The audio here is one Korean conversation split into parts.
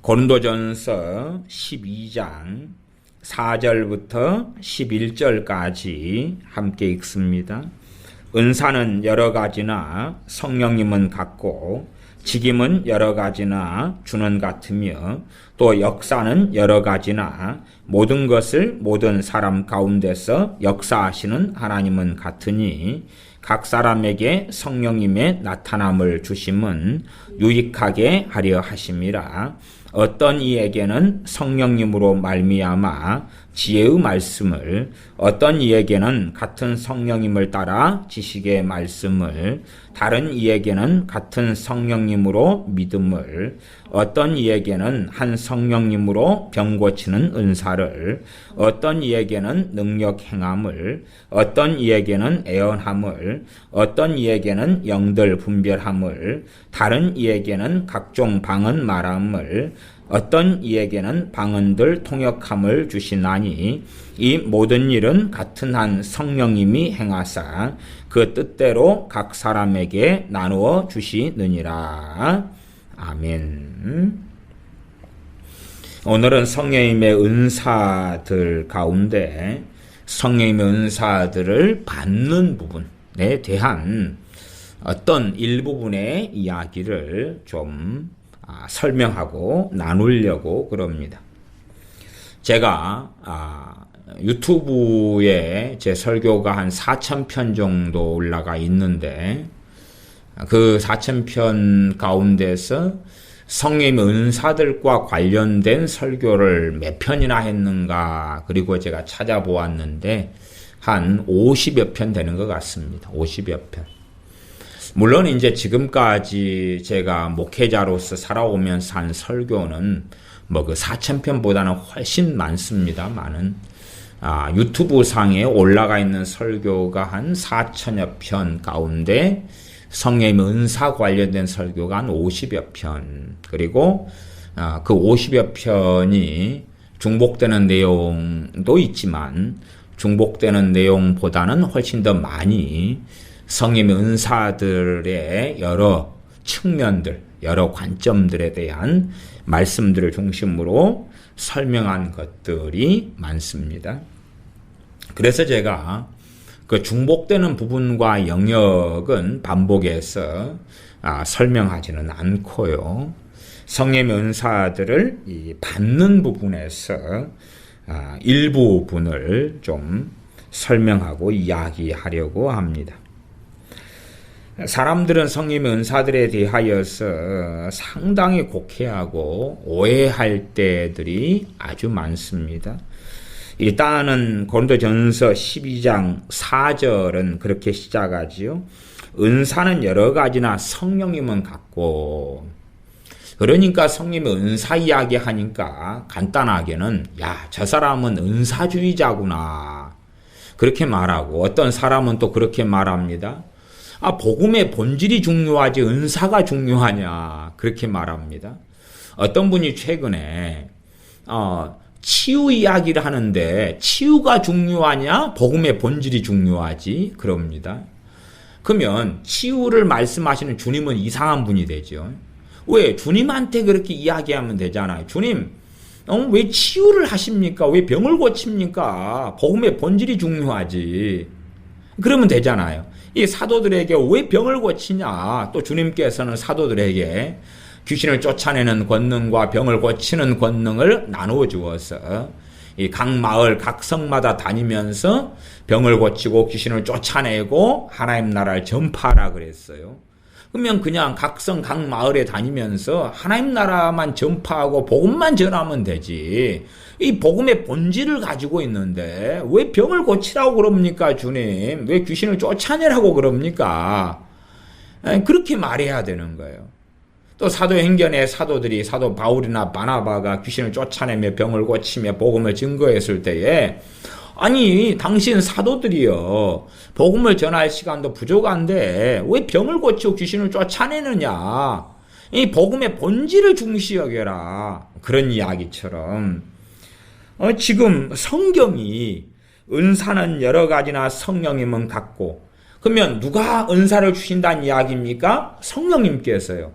고린도전서 12장 4절부터 11절까지 함께 읽습니다. 은사는 여러 가지나 성령님은 같고 직임은 여러 가지나 주는 같으며 또 역사는 여러 가지나 모든 것을 모든 사람 가운데서 역사하시는 하나님은 같으니 각 사람에게 성령님의 나타남을 주심은 유익하게 하려 하심이라. 어떤 이에게는 성령님으로 말미암아 지혜의 말씀을, 어떤 이에게는 같은 성령님을 따라 지식의 말씀을, 다른 이에게는 같은 성령님으로 믿음을, 어떤 이에게는 한 성령님으로 병 고치는 은사를, 어떤 이에게는 능력 행함을, 어떤 이에게는 애언함을, 어떤 이에게는 영들 분별함을, 다른 이에게는 각종 방언 말함을, 어떤 이에게는 방언들 통역함을 주시나니 이 모든 일은 같은 한 성령님이 행하사 그 뜻대로 각 사람에게 나누어 주시느니라. 아멘. 오늘은 성령님의 은사들 가운데 성령님의 은사들을 받는 부분에 대한 어떤 일부분의 이야기를 좀 설명하고 나누려고 그럽니다. 제가 유튜브에 제 설교가 한 4,000편 정도 올라가 있는데 그 4,000편 가운데서 성령님의 은사들과 관련된 설교를 몇 편이나 했는가, 그리고 제가 찾아보았는데 한 50여 편 되는 것 같습니다. 50여 편. 물론 이제 지금까지 제가 목회자로서 살아오면서 한 설교는 뭐 그 4,000편보다는 훨씬 많습니다만은 유튜브 상에 올라가 있는 설교가 한 4,000여 편 가운데 성령님의 은사 관련된 설교가 한 50여 편, 그리고 그 50여 편이 중복되는 내용도 있지만 중복되는 내용보다는 훨씬 더 많이 성령님의 은사들의 여러 측면들, 여러 관점들에 대한 말씀들을 중심으로 설명한 것들이 많습니다. 그래서 제가 그 중복되는 부분과 영역은 반복해서 설명하지는 않고요. 성령님의 은사들을 받는 부분에서 일부분을 좀 설명하고 이야기하려고 합니다. 사람들은 성령님의 은사들에 대하여서 상당히 곡해하고 오해할 때들이 아주 많습니다. 일단은 고린도전서 12장 4절은 그렇게 시작하지요. 은사는 여러 가지나 성령님은 같고, 그러니까 성령님의 은사 이야기 하니까 간단하게는 저 사람은 은사주의자구나 그렇게 말하고, 어떤 사람은 또 그렇게 말합니다. 복음의 본질이 중요하지 은사가 중요하냐 그렇게 말합니다. 어떤 분이 최근에 치유 이야기를 하는데 치유가 중요하냐 복음의 본질이 중요하지 그럽니다. 그러면 치유를 말씀하시는 주님은 이상한 분이 되죠. 왜? 주님한테 그렇게 이야기하면 되잖아요. 주님 왜 치유를 하십니까? 왜 병을 고칩니까? 복음의 본질이 중요하지. 그러면 되잖아요. 이 사도들에게 왜 병을 고치냐? 또 주님께서는 사도들에게 귀신을 쫓아내는 권능과 병을 고치는 권능을 나누어 주어서 이 각 마을, 각 성마다 다니면서 병을 고치고 귀신을 쫓아내고 하나님 나라를 전파하라 그랬어요. 그러면 그냥 각 성, 각 마을에 다니면서 하나님 나라만 전파하고 복음만 전하면 되지. 이 복음의 본질을 가지고 있는데 왜 병을 고치라고 그럽니까, 주님? 왜 귀신을 쫓아내라고 그럽니까? 그렇게 말해야 되는 거예요. 또 사도행전의 사도들이 사도 바울이나 바나바가 귀신을 쫓아내며 병을 고치며 복음을 증거했을 때에 아니 당신 사도들이요 복음을 전할 시간도 부족한데 왜 병을 고치고 귀신을 쫓아내느냐, 이 복음의 본질을 중시 여겨라 그런 이야기처럼 지금 성경이 은사는 여러 가지나 성령님은 같고, 그러면 누가 은사를 주신다는 이야기입니까? 성령님께서요.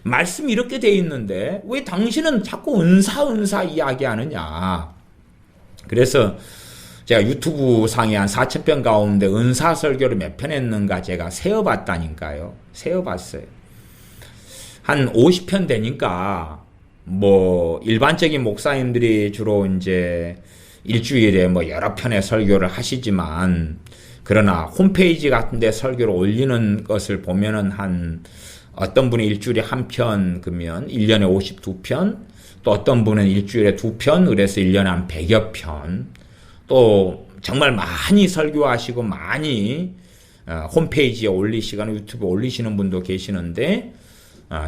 말씀이 이렇게 돼 있는데 왜 당신은 자꾸 은사 이야기하느냐. 그래서 제가 유튜브 상에 한 4,000편 가운데 은사 설교를 몇 편 했는가 제가 세어봤다니까요. 세어봤어요. 한 50편 되니까 뭐 일반적인 목사님들이 주로 이제 일주일에 뭐 여러 편의 설교를 하시지만, 그러나 홈페이지 같은 데 설교를 올리는 것을 보면은 한 어떤 분이 일주일에 한 편 그러면 1년에 52편, 또 어떤 분은 일주일에 2편, 그래서 1년에 한 100여 편, 또 정말 많이 설교하시고 많이 홈페이지에 올리시거나 유튜브에 올리시는 분도 계시는데,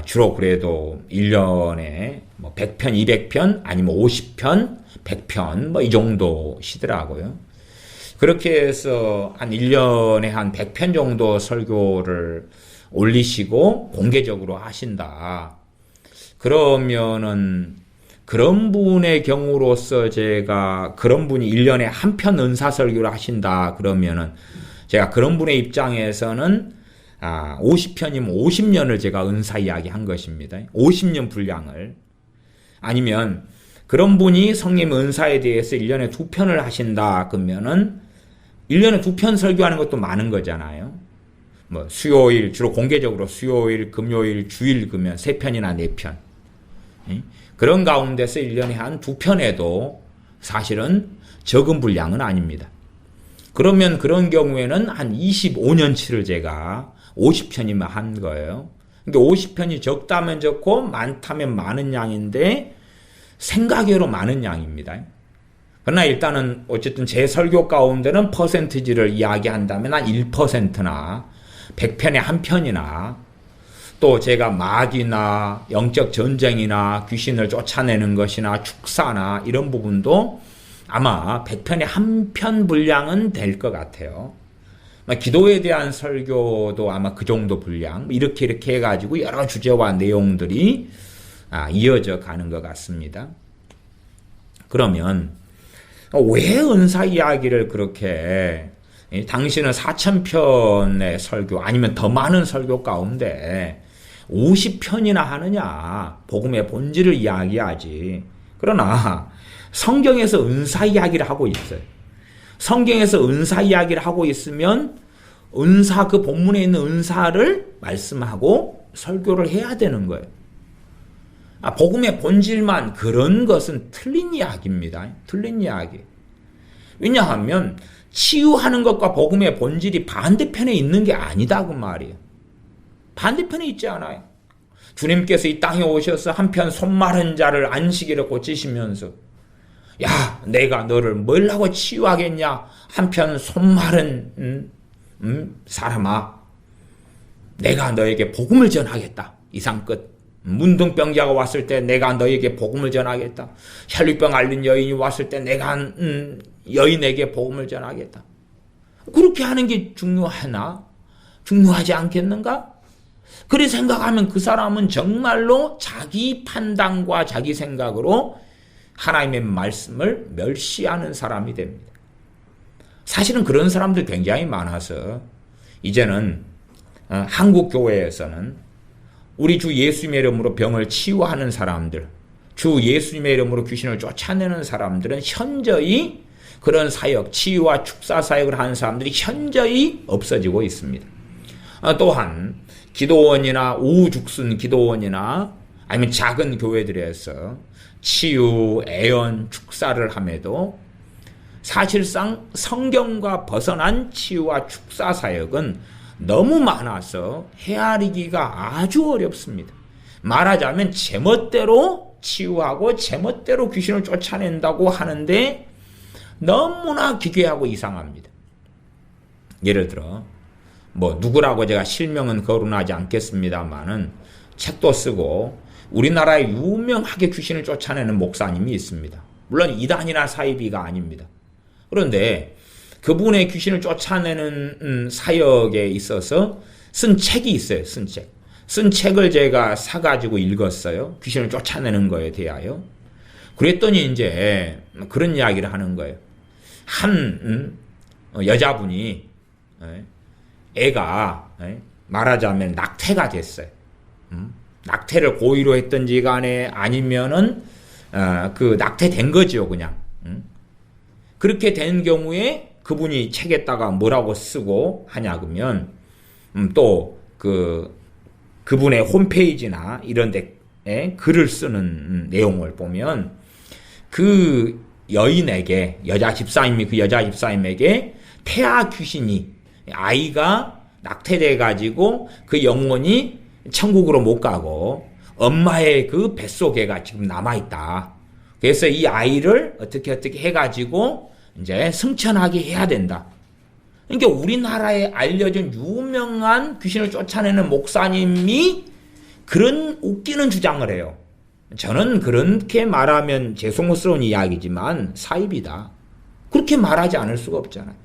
주로 그래도 1년에 뭐 100편, 200편, 아니면 50편, 100편, 뭐 이 정도시더라고요. 그렇게 해서 한 1년에 한 100편 정도 설교를 올리시고 공개적으로 하신다. 그러면은 그런 분의 경우로서 제가, 그런 분이 1년에 한 편 은사 설교를 하신다 그러면은 제가 그런 분의 입장에서는 50편이면 50년을 제가 은사 이야기 한 것입니다. 50년 분량을. 아니면 그런 분이 성령 은사에 대해서 1년에 2편을 하신다 그러면은 1년에 2편 설교하는 것도 많은 거잖아요. 뭐 수요일, 주로 공개적으로 수요일, 금요일, 주일 그러면 3편이나 4편. 그런 가운데서 1년에 한 2편에도 사실은 적은 분량은 아닙니다. 그러면 그런 경우에는 한 25년치를 제가 50편이면 한 거예요. 그러니까 50편이 적다면 적고 많다면 많은 양인데 생각외로 많은 양입니다. 그러나 일단은 어쨌든 제 설교 가운데는 퍼센티지를 이야기한다면 한 1%나 100편에 한 편이나, 또 제가 마귀나 영적 전쟁이나 귀신을 쫓아내는 것이나 축사나 이런 부분도 아마 100편에 한 편 분량은 될 것 같아요. 기도에 대한 설교도 아마 그 정도 분량, 이렇게 해가지고 여러 주제와 내용들이 이어져 가는 것 같습니다. 그러면 왜 은사 이야기를 그렇게, 당신은 4,000편의 설교 아니면 더 많은 설교 가운데 50편이나 하느냐, 복음의 본질을 이야기하지. 그러나 성경에서 은사 이야기를 하고 있어요. 성경에서 은사 이야기를 하고 있으면 은사, 그 본문에 있는 은사를 말씀하고 설교를 해야 되는 거예요. 복음의 본질만 그런 것은 틀린 이야기입니다. 틀린 이야기. 왜냐하면 치유하는 것과 복음의 본질이 반대편에 있는 게 아니다 그 말이에요. 반대편에 있지 않아요. 주님께서 이 땅에 오셔서 한편 손 마른 자를 안식일에 고치시면서, 야, 내가 너를 뭘 하고 치유하겠냐? 한편 손 마른 사람아, 내가 너에게 복음을 전하겠다. 이상 끝. 문둥병자가 왔을 때 내가 너에게 복음을 전하겠다. 혈류병 앓는 여인이 왔을 때 내가 여인에게 복음을 전하겠다. 그렇게 하는 게 중요하나? 중요하지 않겠는가? 그래 생각하면 그 사람은 정말로 자기 판단과 자기 생각으로 하나님의 말씀을 멸시하는 사람이 됩니다. 사실은 그런 사람들 굉장히 많아서 이제는 한국 교회에서는 우리 주 예수님의 이름으로 병을 치유하는 사람들, 주 예수님의 이름으로 귀신을 쫓아내는 사람들은 현저히, 그런 사역, 치유와 축사 사역을 하는 사람들이 현저히 없어지고 있습니다. 또한 기도원이나 우죽순 기도원이나 아니면 작은 교회들에서 치유, 애언, 축사를 함에도 사실상 성경과 벗어난 치유와 축사 사역은 너무 많아서 헤아리기가 아주 어렵습니다. 말하자면 제멋대로 치유하고 제멋대로 귀신을 쫓아낸다고 하는데 너무나 기괴하고 이상합니다. 예를 들어 뭐 누구라고 제가 실명은 거론하지 않겠습니다만은 책도 쓰고 우리나라에 유명하게 귀신을 쫓아내는 목사님이 있습니다. 물론 이단이나 사이비가 아닙니다. 그런데 그분의 귀신을 쫓아내는 사역에 있어서 쓴 책이 있어요. 쓴 책을 제가 사가지고 읽었어요. 귀신을 쫓아내는 거에 대하여. 그랬더니 이제 그런 이야기를 하는 거예요. 한 여자분이 애가 말하자면 낙태가 됐어요. 낙태를 고의로 했든지 간에 아니면은 그 낙태된 거죠, 그냥. 그렇게 된 경우에 그분이 책에다가 뭐라고 쓰고 하냐 그러면 또 그분의 홈페이지나 이런 데에 글을 쓰는 내용을 보면 그 여인에게 여자 집사님에게 태아 귀신이 아이가 낙태돼 가지고 그 영혼이 천국으로 못 가고 엄마의 그 뱃속에가 지금 남아 있다. 그래서 이 아이를 어떻게 해가지고 이제 승천하게 해야 된다. 그러니까 우리나라에 알려진 유명한 귀신을 쫓아내는 목사님이 그런 웃기는 주장을 해요. 저는 그렇게 말하면 죄송스러운 이야기지만 사입이다. 그렇게 말하지 않을 수가 없잖아요.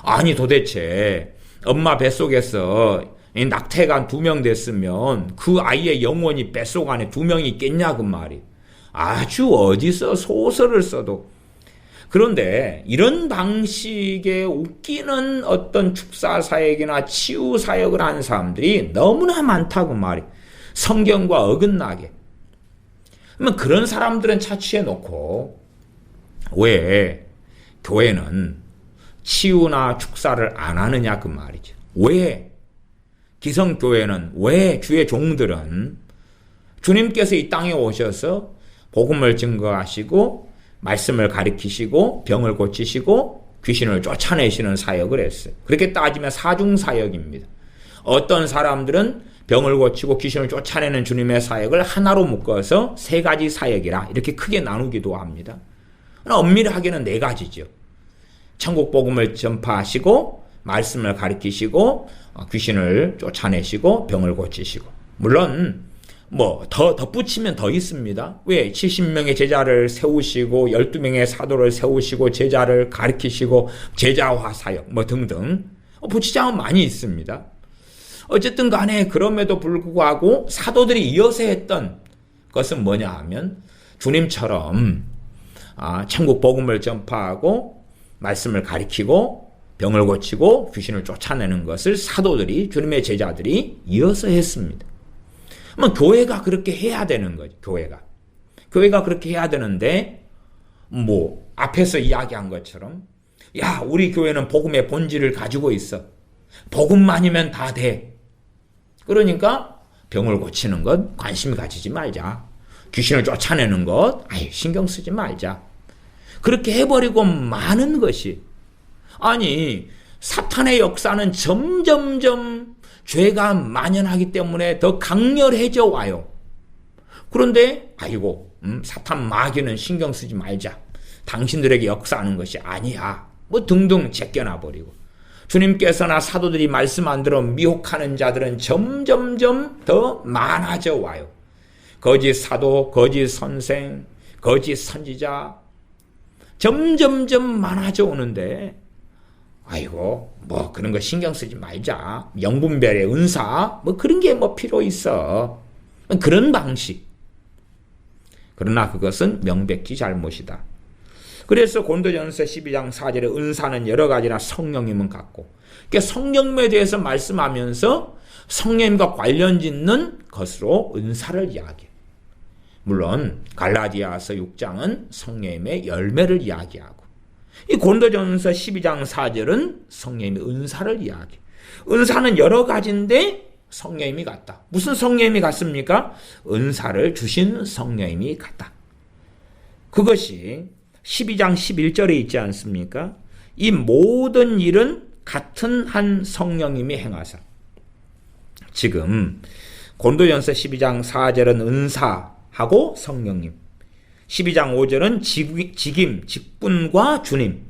아니 도대체 엄마 뱃속에서 낙태가 2명 됐으면 그 아이의 영혼이 뱃속 안에 2명이 있겠냐 그 말이. 아주 어디서 소설을 써도. 그런데 이런 방식의 웃기는 어떤 축사사역이나 치유사역을 하는 사람들이 너무나 많다고 말이. 성경과 어긋나게. 그러면 그런 사람들은 차치해 놓고 왜 교회는 치유나 축사를 안 하느냐 그 말이죠. 왜 기성교회는, 왜 주의 종들은 주님께서 이 땅에 오셔서 복음을 증거하시고 말씀을 가르치시고 병을 고치시고 귀신을 쫓아내시는 사역을 했어요. 그렇게 따지면 사중사역입니다. 어떤 사람들은 병을 고치고 귀신을 쫓아내는 주님의 사역을 하나로 묶어서 3가지 사역이라 이렇게 크게 나누기도 합니다. 엄밀하게는 4가지죠. 천국 복음을 전파하시고 말씀을 가르치시고 귀신을 쫓아내시고 병을 고치시고. 물론 뭐 더 덧붙이면 더 있습니다. 왜 70명의 제자를 세우시고 12명의 사도를 세우시고 제자를 가르치시고 제자화 사역 뭐 등등 붙이자면 많이 있습니다. 어쨌든 간에 그럼에도 불구하고 사도들이 이어서 했던 것은 뭐냐 하면 주님처럼 천국 복음을 전파하고 말씀을 가리키고 병을 고치고 귀신을 쫓아내는 것을 사도들이 주님의 제자들이 이어서 했습니다. 그러면 교회가 그렇게 해야 되는 거죠. 교회가 그렇게 해야 되는데 뭐 앞에서 이야기한 것처럼 야 우리 교회는 복음의 본질을 가지고 있어. 복음만이면 다 돼. 그러니까 병을 고치는 것 관심 가지지 말자. 귀신을 쫓아내는 것 신경 쓰지 말자. 그렇게 해버리고 많은 것이 아니 사탄의 역사는 점점점 죄가 만연하기 때문에 더 강렬해져 와요. 그런데 사탄 마귀는 신경 쓰지 말자. 당신들에게 역사하는 것이 아니야. 뭐 등등 제껴놔버리고 주님께서나 사도들이 말씀 안 들어 미혹하는 자들은 점점점 더 많아져 와요. 거짓 사도, 거짓 선생, 거짓 선지자 점점점 많아져 오는데 뭐 그런 거 신경 쓰지 말자. 영분별의 은사 뭐 그런 게 뭐 필요 있어. 그런 방식. 그러나 그것은 명백히 잘못이다. 그래서 고린도전서 12장 4절에 은사는 여러 가지나 성령님은 같고 그러니까 성령님에 대해서 말씀하면서 성령님과 관련 짓는 것으로 은사를 이야기해요. 물론 갈라디아서 6장은 성령님의 열매를 이야기하고 이 고린도전서 12장 4절은 성령님의 은사를 이야기해요. 은사는 여러 가지인데 성령님이 같다. 무슨 성령님이 같습니까? 은사를 주신 성령님이 같다. 그것이 12장 11절에 있지 않습니까? 이 모든 일은 같은 한 성령님이 행하사. 지금 고린도전서 12장 4절은 은사하고 성령님, 12장 5절은 직임, 직분과 주님,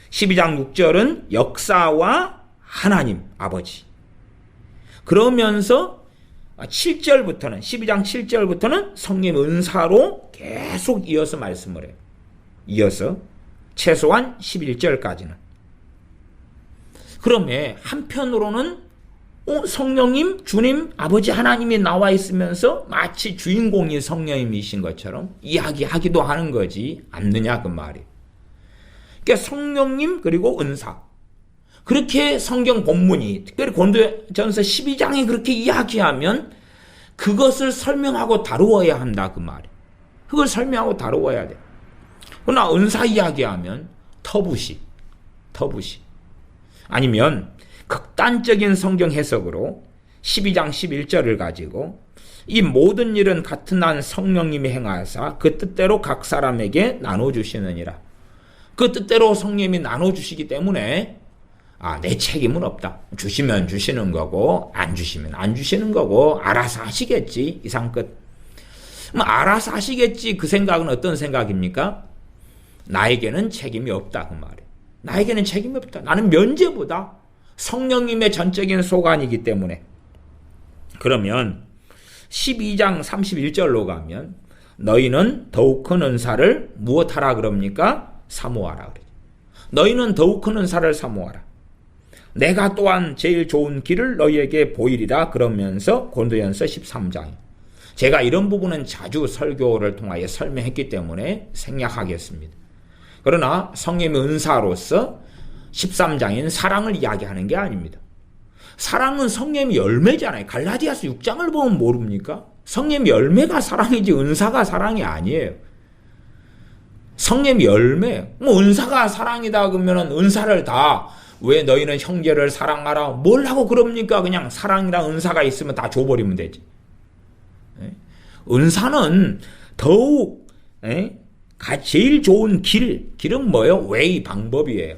12장 6절은 역사와 하나님, 아버지. 그러면서 7절부터는 12장 7절부터는 성령 은사로 계속 이어서 말씀을 해요. 이어서 최소한 11절까지는. 그러면 한편으로는 성령님, 주님, 아버지 하나님이 나와 있으면서 마치 주인공이 성령님이신 것처럼 이야기하기도 하는 거지 않느냐 그 말이. 그러니까 성령님 그리고 은사. 그렇게 성경 본문이 특별히 고린도전서 12장에 그렇게 이야기하면 그것을 설명하고 다루어야 한다 그 말이에요. 그걸 설명하고 다루어야 돼. 그러나 은사 이야기하면 터부시 아니면 극단적인 성경 해석으로 12장 11절을 가지고 이 모든 일은 같은 한 성령님이 행하사 그 뜻대로 각 사람에게 나눠주시느니라. 그 뜻대로 성령님이 나눠주시기 때문에 내 책임은 없다. 주시면 주시는 거고 안 주시면 안 주시는 거고 알아서 하시겠지. 이상 끝. 알아서 하시겠지. 그 생각은 어떤 생각입니까? 나에게는 책임이 없다 그 말이에요. 나에게는 책임이 없다. 나는 면제보다 성령님의 전적인 소관이기 때문에. 그러면 12장 31절로 가면 너희는 더욱 큰 은사를 무엇하라 그럽니까? 사모하라 그래요. 너희는 더욱 큰 은사를 사모하라. 내가 또한 제일 좋은 길을 너희에게 보이리라 그러면서 고린도전서 13장. 제가 이런 부분은 자주 설교를 통하여 설명했기 때문에 생략하겠습니다. 그러나 성령의 은사로서 13장인 사랑을 이야기하는 게 아닙니다. 사랑은 성령의 열매잖아요. 갈라디아서 6장을 보면 모릅니까? 성령의 열매가 사랑이지 은사가 사랑이 아니에요. 성령의 열매, 은사가 사랑이다 그러면 은사를 다 왜 너희는 형제를 사랑하라 뭘 하고 그럽니까? 그냥 사랑이랑 은사가 있으면 다 줘버리면 되지. 은사는 더욱 제일 좋은 길은 뭐예요? 웨이 방법이에요.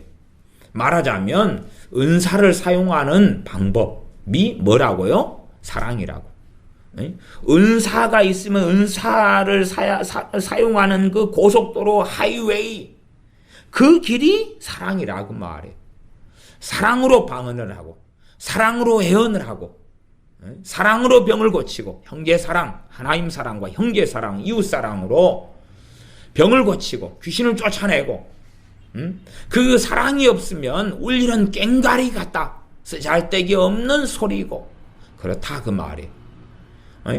말하자면 은사를 사용하는 방법이 뭐라고요? 사랑이라고. 은사가 있으면 은사를 사용하는 그 고속도로 하이웨이 그 길이 사랑이라고 말해요. 사랑으로 방언을 하고 사랑으로 애언을 하고 사랑으로 병을 고치고 형제 사랑, 하나님 사랑과 형제 사랑, 이웃 사랑으로 병을 고치고 귀신을 쫓아내고 그 사랑이 없으면 울리는 꽹과리 같다. 쓰잘데기 없는 소리고 그렇다 그 말이에요.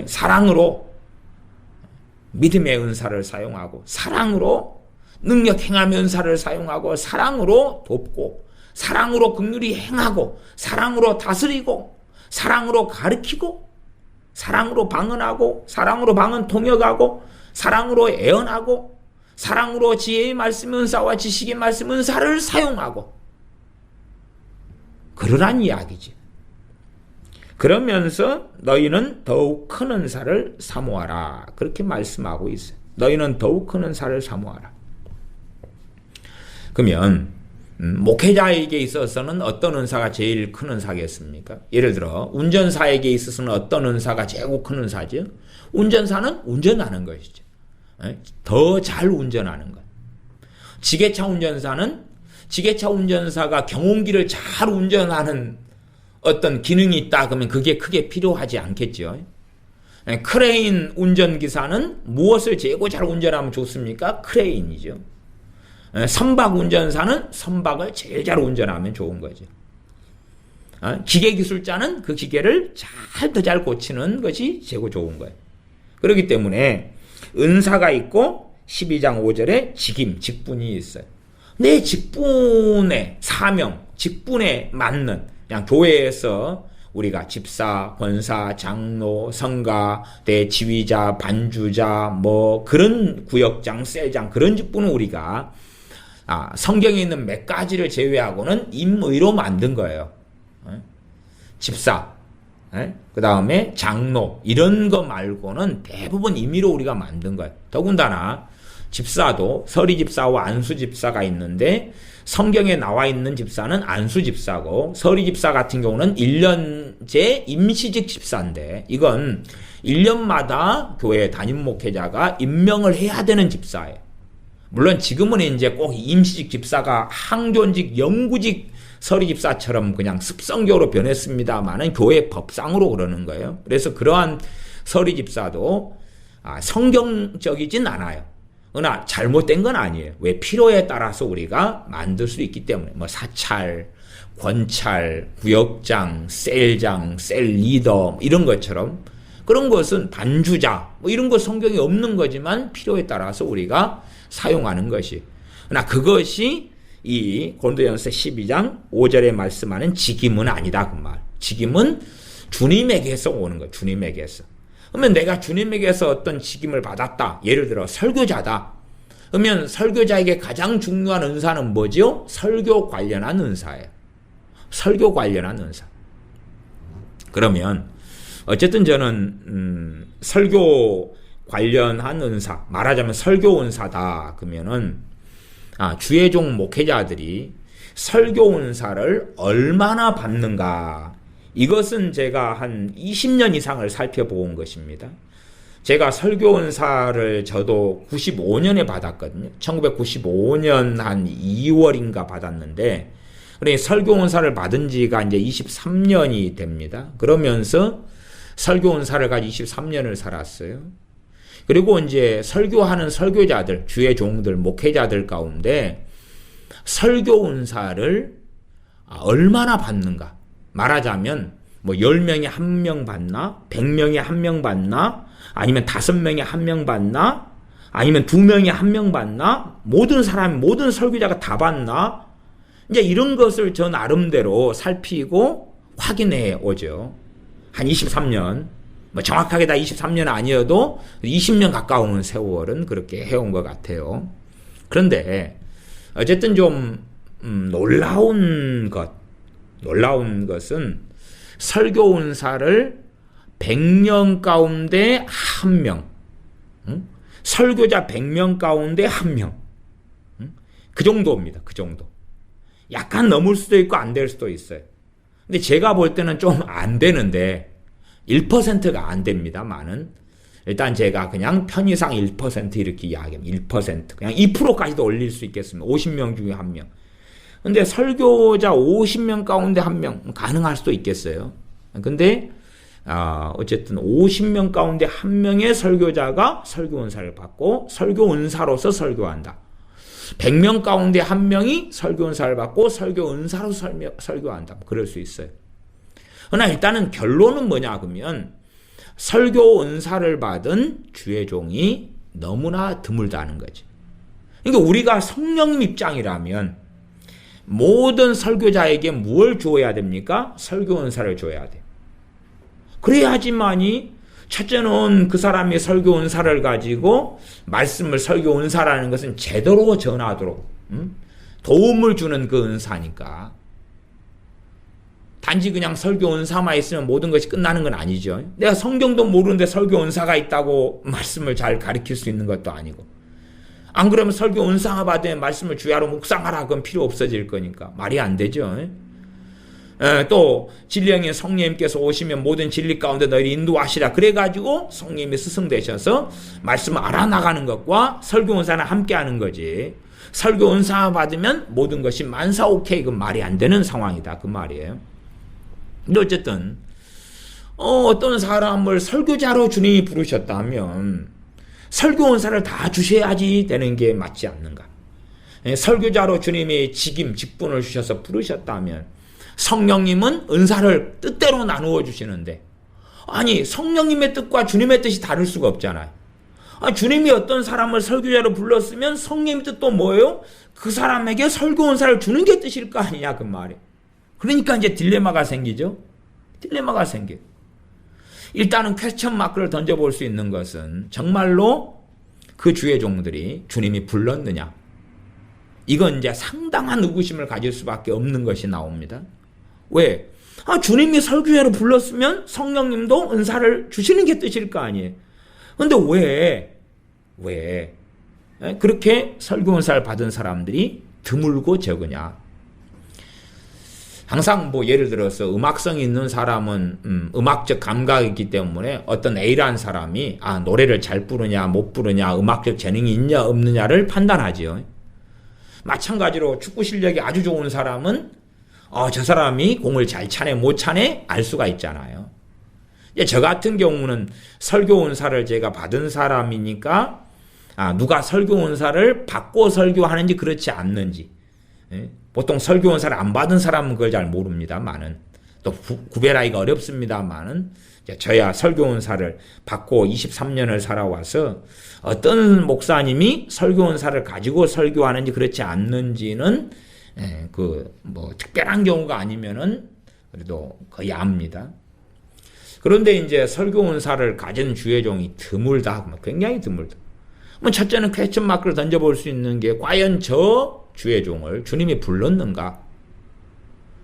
사랑으로 믿음의 은사를 사용하고 사랑으로 능력 행함의 은사를 사용하고 사랑으로 돕고 사랑으로 긍휼히 행하고 사랑으로 다스리고 사랑으로 가르치고 사랑으로 방언하고 사랑으로 방언 통역하고 사랑으로 애언하고 사랑으로 지혜의 말씀 은사와 지식의 말씀 은사를 사용하고 그러란 이야기지. 그러면서 너희는 더욱 큰 은사를 사모하라. 그렇게 말씀하고 있어요. 너희는 더욱 큰 은사를 사모하라. 그러면 목회자에게 있어서는 어떤 은사가 제일 큰 은사겠습니까? 예를 들어 운전사에게 있어서는 어떤 은사가 제일 큰 은사죠? 운전사는 운전하는 것이죠. 더 잘 운전하는 것. 지게차 운전사는 지게차 운전사가 경운기를 잘 운전하는 어떤 기능이 있다 그러면 그게 크게 필요하지 않겠죠. 크레인 운전기사는 무엇을 제고 잘 운전하면 좋습니까? 크레인이죠. 선박 운전사는 선박을 제일 잘 운전하면 좋은 거죠. 기계기술자는 그 기계를 더 잘 고치는 것이 최고 좋은 거예요. 그렇기 때문에 은사가 있고 12장 5절에 직분이 있어요. 내 직분의 사명, 직분에 맞는 그냥 교회에서 우리가 집사, 권사, 장로, 성가, 대지휘자, 반주자, 그런 구역장, 셀장 그런 직분은 우리가 성경에 있는 몇 가지를 제외하고는 임의로 만든 거예요. 집사, 그 다음에 장로 이런 거 말고는 대부분 임의로 우리가 만든 거예요. 더군다나 집사도 서리집사와 안수집사가 있는데 성경에 나와 있는 집사는 안수집사고 서리집사 같은 경우는 1년제 임시직 집사인데 이건 1년마다 교회 담임 목회자가 임명을 해야 되는 집사예요. 물론 지금은 이제 꼭 임시직 집사가 항존직, 영구직 서리집사처럼 그냥 습성적으로 변했습니다만은 교회 법상으로 그러는 거예요. 그래서 그러한 서리집사도 성경적이진 않아요. 그러나 잘못된 건 아니에요. 왜? 필요에 따라서 우리가 만들 수 있기 때문에 사찰, 권찰, 구역장, 셀장, 셀 리더 이런 것처럼 그런 것은 반주자 이런 것 성경이 없는 거지만 필요에 따라서 우리가 사용하는 것이. 그러나 그것이 이 고린도전서 12장 5절에 말씀하는 직임은 아니다 그 말. 직임은 주님에게서 오는 거예요. 주님에게서. 그러면 내가 주님에게서 어떤 직임을 받았다. 예를 들어 설교자다. 그러면 설교자에게 가장 중요한 은사는 뭐죠? 설교 관련한 은사예요. 설교 관련한 은사. 그러면 어쨌든 저는 설교 관련한 은사, 말하자면 설교 은사다. 그러면은 주의 종 목회자들이 설교 은사를 얼마나 받는가? 이것은 제가 한 20년 이상을 살펴본 것입니다. 제가 설교 은사를 저도 95년에 받았거든요. 1995년 한 2월인가 받았는데, 그러니 설교 은사를 받은 지가 이제 23년이 됩니다. 그러면서 설교 은사를 가지고 23년을 살았어요. 그리고 이제 설교하는 설교자들, 주의 종들, 목회자들 가운데 설교 은사를 얼마나 받는가? 말하자면 뭐 10명에 1명 받나? 100명에 1명 받나? 아니면 5명에 1명 받나? 아니면 2명에 1명 받나? 모든 설교자가 다 받나? 이제 이런 것을 저 나름대로 살피고 확인해 오죠. 한 23년, 뭐 정확하게 다 23년 아니어도 20년 가까운 세월은 그렇게 해온 것 같아요. 그런데 어쨌든 좀 놀라운 것은 설교 은사를 100명 가운데 1명, 설교자 100명 가운데 1명, 그 정도입니다. 그 정도. 약간 넘을 수도 있고 안 될 수도 있어요. 근데 제가 볼 때는 좀 안 되는데 1%가 안 됩니다만은 일단 제가 그냥 편의상 1% 이렇게 이야기합니다. 1%. 그냥 2%까지도 올릴 수 있겠습니다. 50명 중에 1명. 근데 설교자 50명 가운데 1명 가능할 수도 있겠어요. 근데 어쨌든 50명 가운데 1명의 설교자가 설교 은사를 받고 설교 은사로서 설교한다. 100명 가운데 1명이 설교 은사를 받고 설교 은사로 설교한다. 그럴 수 있어요. 그러나 일단은 결론은 뭐냐 그러면 설교 은사를 받은 주의 종이 너무나 드물다는 거지. 그러니까 우리가 성령님 입장이라면 모든 설교자에게 무엇을 주어야 됩니까? 설교 은사를 줘야 돼. 그래야지만이 첫째는 그 사람이 설교 은사를 가지고 말씀을 설교 은사라는 것은 제대로 전하도록 도움을 주는 그 은사니까. 단지 그냥 설교 은사만 있으면 모든 것이 끝나는 건 아니죠. 내가 성경도 모르는데 설교 은사가 있다고 말씀을 잘 가르칠 수 있는 것도 아니고. 안 그러면 설교 은사가 받으면 말씀을 주야로 묵상하라 그건 필요 없어질 거니까 말이 안 되죠. 또 진리형인 성령님께서 오시면 모든 진리 가운데 너희를 인도하시라 그래가지고 성령님이 스승되셔서 말씀을 알아나가는 것과 설교 은사는 함께하는 거지. 설교 은사 받으면 모든 것이 만사오케이 그 말이 안 되는 상황이다 그 말이에요. 근데 어쨌든 어떤 사람을 설교자로 주님이 부르셨다면 설교 은사를 다 주셔야지 되는 게 맞지 않는가. 설교자로 주님이 직분을 주셔서 부르셨다면 성령님은 은사를 뜻대로 나누어 주시는데 아니 성령님의 뜻과 주님의 뜻이 다를 수가 없잖아요. 주님이 어떤 사람을 설교자로 불렀으면 성령님의 뜻도 뭐예요? 그 사람에게 설교 은사를 주는 게 뜻일 거 아니냐 그 말이에요. 그러니까 이제 딜레마가 생기죠. 딜레마가 생겨요. 일단은 퀘스천 마크를 던져볼 수 있는 것은 정말로 그 주의 종들이 주님이 불렀느냐. 이건 이제 상당한 의구심을 가질 수밖에 없는 것이 나옵니다. 왜? 주님이 설교자로 불렀으면 성령님도 은사를 주시는 게 뜻일 거 아니에요. 근데 왜 그렇게 설교 은사를 받은 사람들이 드물고 적으냐. 항상 뭐 예를 들어서 음악성이 있는 사람은 음악적 감각이 있기 때문에 어떤 A라는 사람이 노래를 잘 부르냐 못 부르냐 음악적 재능이 있냐 없느냐를 판단하지요. 마찬가지로 축구 실력이 아주 좋은 사람은 저 사람이 공을 잘 차네 못 차네 알 수가 있잖아요. 저 같은 경우는 설교 은사를 제가 받은 사람이니까 누가 설교 은사를 받고 설교하는지 그렇지 않는지 보통 설교 은사를 안 받은 사람은 그걸 잘 모릅니다만은 또 구별하기가 어렵습니다만은 저야 설교 은사를 받고 23년을 살아와서 어떤 목사님이 설교 은사를 가지고 설교하는지 그렇지 않는지는 특별한 경우가 아니면은 그래도 거의 압니다. 그런데 이제 설교 은사를 가진 주의종이 드물다. 굉장히 드물다. 첫째는 퀘스천 마크를 던져볼 수 있는 게 과연 저 주의종을 주님이 불렀는가?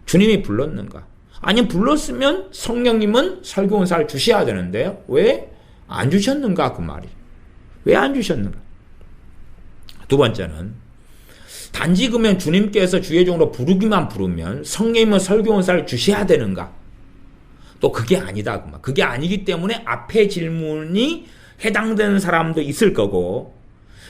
주님이 불렀는가? 아니 불렀으면 성령님은 설교 은사를 주셔야 되는데요. 왜 안 주셨는가 그 말이. 왜 안 주셨는가? 두 번째는 단지 그러면 주님께서 주의종으로 부르기만 부르면 성령님은 설교 은사를 주셔야 되는가? 또 그게 아니다 그 말. 그게 아니기 때문에 앞에 질문이 해당되는 사람도 있을 거고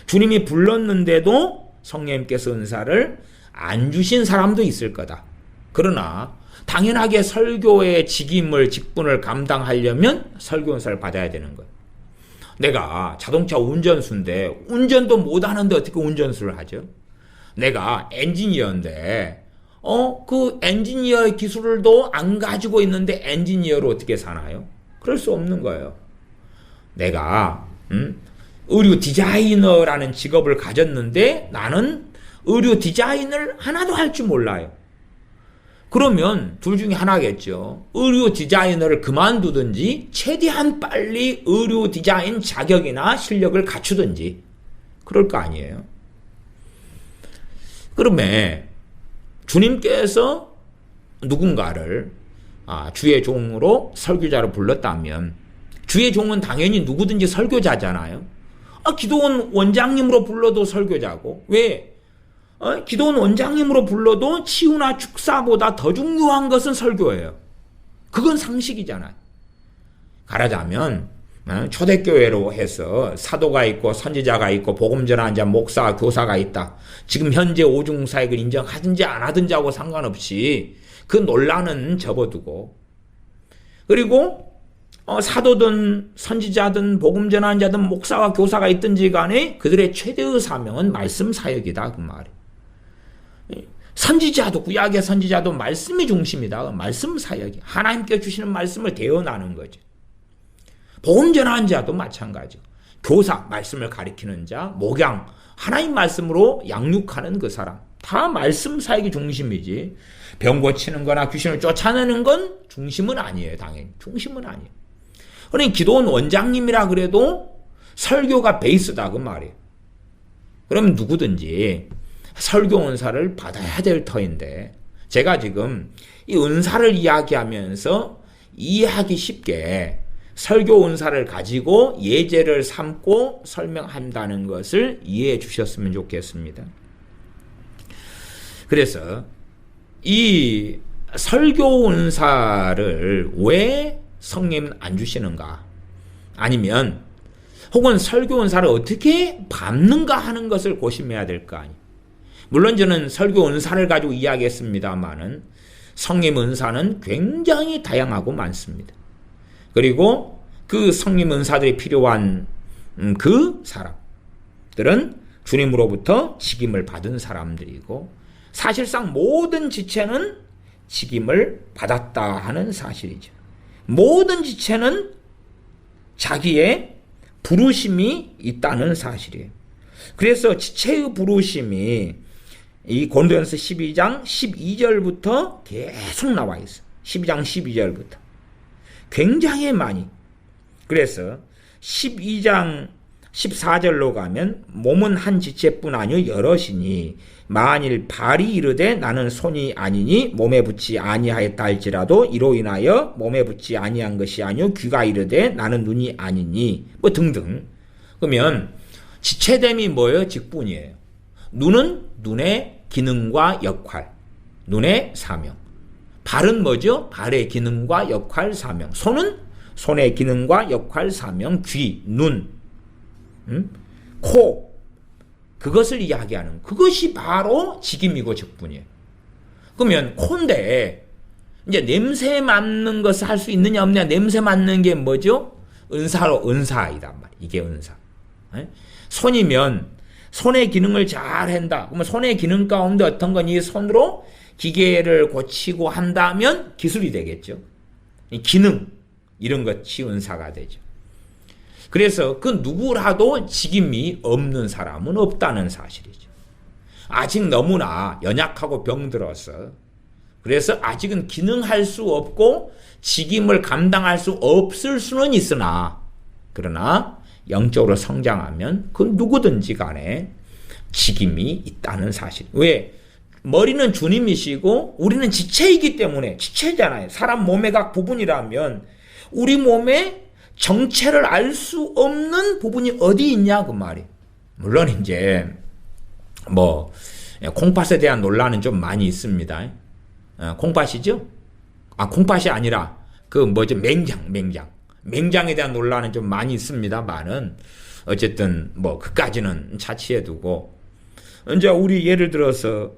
주님이 불렀는데도 성령님께서 은사를 안 주신 사람도 있을 거다. 그러나 당연하게 설교의 직분을 감당하려면 설교 은사를 받아야 되는 거예요. 내가 자동차 운전수인데 운전도 못하는데 어떻게 운전수를 하죠? 내가 엔지니어인데 그 엔지니어의 기술도 안 가지고 있는데 엔지니어로 어떻게 사나요? 그럴 수 없는 거예요. 내가 의류 디자이너라는 직업을 가졌는데 나는 의류 디자인을 하나도 할 줄 몰라요. 그러면 둘 중에 하나겠죠. 의류 디자이너를 그만두든지 최대한 빨리 의류 디자인 자격이나 실력을 갖추든지 그럴 거 아니에요. 그러면 주님께서 누군가를 주의 종으로 설교자로 불렀다면 주의 종은 당연히 누구든지 설교자잖아요. 기도원 원장님으로 불러도 설교자고 왜? 기도원 원장님으로 불러도 치유나 축사보다 더 중요한 것은 설교예요. 그건 상식이잖아요. 가라자면 초대교회로 해서 사도가 있고 선지자가 있고 복음 전하는 자 목사 교사가 있다. 지금 현재 오중사역을 인정하든지 안 하든지 하고 상관없이 그 논란은 접어두고 그리고 사도든 선지자든 복음 전하는 자든 목사와 교사가 있든지 간에 그들의 최대의 사명은 말씀 사역이다 그 말이에요. 선지자도 구약의 선지자도 말씀이 중심이다. 말씀 사역이 하나님께 주시는 말씀을 대언하는 거죠. 복음 전하는 자도 마찬가지고 교사 말씀을 가리키는 자 목양 하나님 말씀으로 양육하는 그 사람 다 말씀 사역이 중심이지 병 고치는 거나 귀신을 쫓아내는 건 중심은 아니에요. 당연히 중심은 아니에요. 그러니 기도원 원장님이라 그래도 설교가 베이스다 그 말이에요. 그럼 누구든지 설교 은사를 받아야 될 터인데 제가 지금 이 은사를 이야기하면서 이해하기 쉽게 설교 은사를 가지고 예제를 삼고 설명한다는 것을 이해해 주셨으면 좋겠습니다. 그래서 이 설교 은사를 왜 성령님은 안 주시는가? 아니면 혹은 설교 은사를 어떻게 받는가 하는 것을 고심해야 될 거 아니에요. 물론 저는 설교 은사를 가지고 이야기했습니다만은 성령 은사는 굉장히 다양하고 많습니다. 그리고 그 성령 은사들이 필요한 그 사람들은 주님으로부터 직임을 받은 사람들이고 사실상 모든 지체는 직임을 받았다 하는 사실이죠. 모든 지체는 자기의 부르심이 있다는 사실이에요. 그래서 지체의 부르심이 이 고린도전서 12장 12절부터 계속 나와 있어요. 12장 12절부터. 굉장히 많이. 그래서 12장 14절로 가면 몸은 한 지체뿐 아니요 여럿이니 만일 발이 이르되 나는 손이 아니니 몸에 붙지 아니하였다 할지라도 이로 인하여 몸에 붙지 아니한 것이 아니요 귀가 이르되 나는 눈이 아니니 뭐 등등. 그러면 지체됨이 뭐예요? 직분이에요. 눈은 눈의 기능과 역할, 눈의 사명. 발은 뭐죠? 발의 기능과 역할, 사명. 손은 손의 기능과 역할, 사명. 귀, 눈, 코. 그것을 이야기하는 그것이 바로 직임이고 직분이에요. 그러면 코인데 이제 냄새 맡는 것을 할 수 있느냐 없느냐. 냄새 맡는 게 뭐죠? 은사이단 말이에요. 이게 은사. 손이면 손의 기능을 잘 한다. 그러면 손의 기능 가운데 어떤 건 이 손으로 기계를 고치고 한다면 기술이 되겠죠. 기능 이런 것이 은사가 되죠. 그래서 그 누구라도 직임이 없는 사람은 없다는 사실이죠. 아직 너무나 연약하고 병들어서 그래서 아직은 기능할 수 없고 직임을 감당할 수 없을 수는 있으나, 그러나 영적으로 성장하면 그 누구든지 간에 직임이 있다는 사실. 왜? 머리는 주님이시고 우리는 지체이기 때문에, 지체잖아요. 사람 몸의 각 부분이라면 우리 몸의 정체를 알 수 없는 부분이 어디 있냐 그 말이. 물론 이제 뭐 콩팥에 대한 논란은 좀 많이 있습니다. 콩팥이죠? 콩팥이 아니라 그 뭐죠? 맹장에 대한 논란은 좀 많이 있습니다만은 어쨌든 뭐 그까지는 차치해 두고, 이제 우리 예를 들어서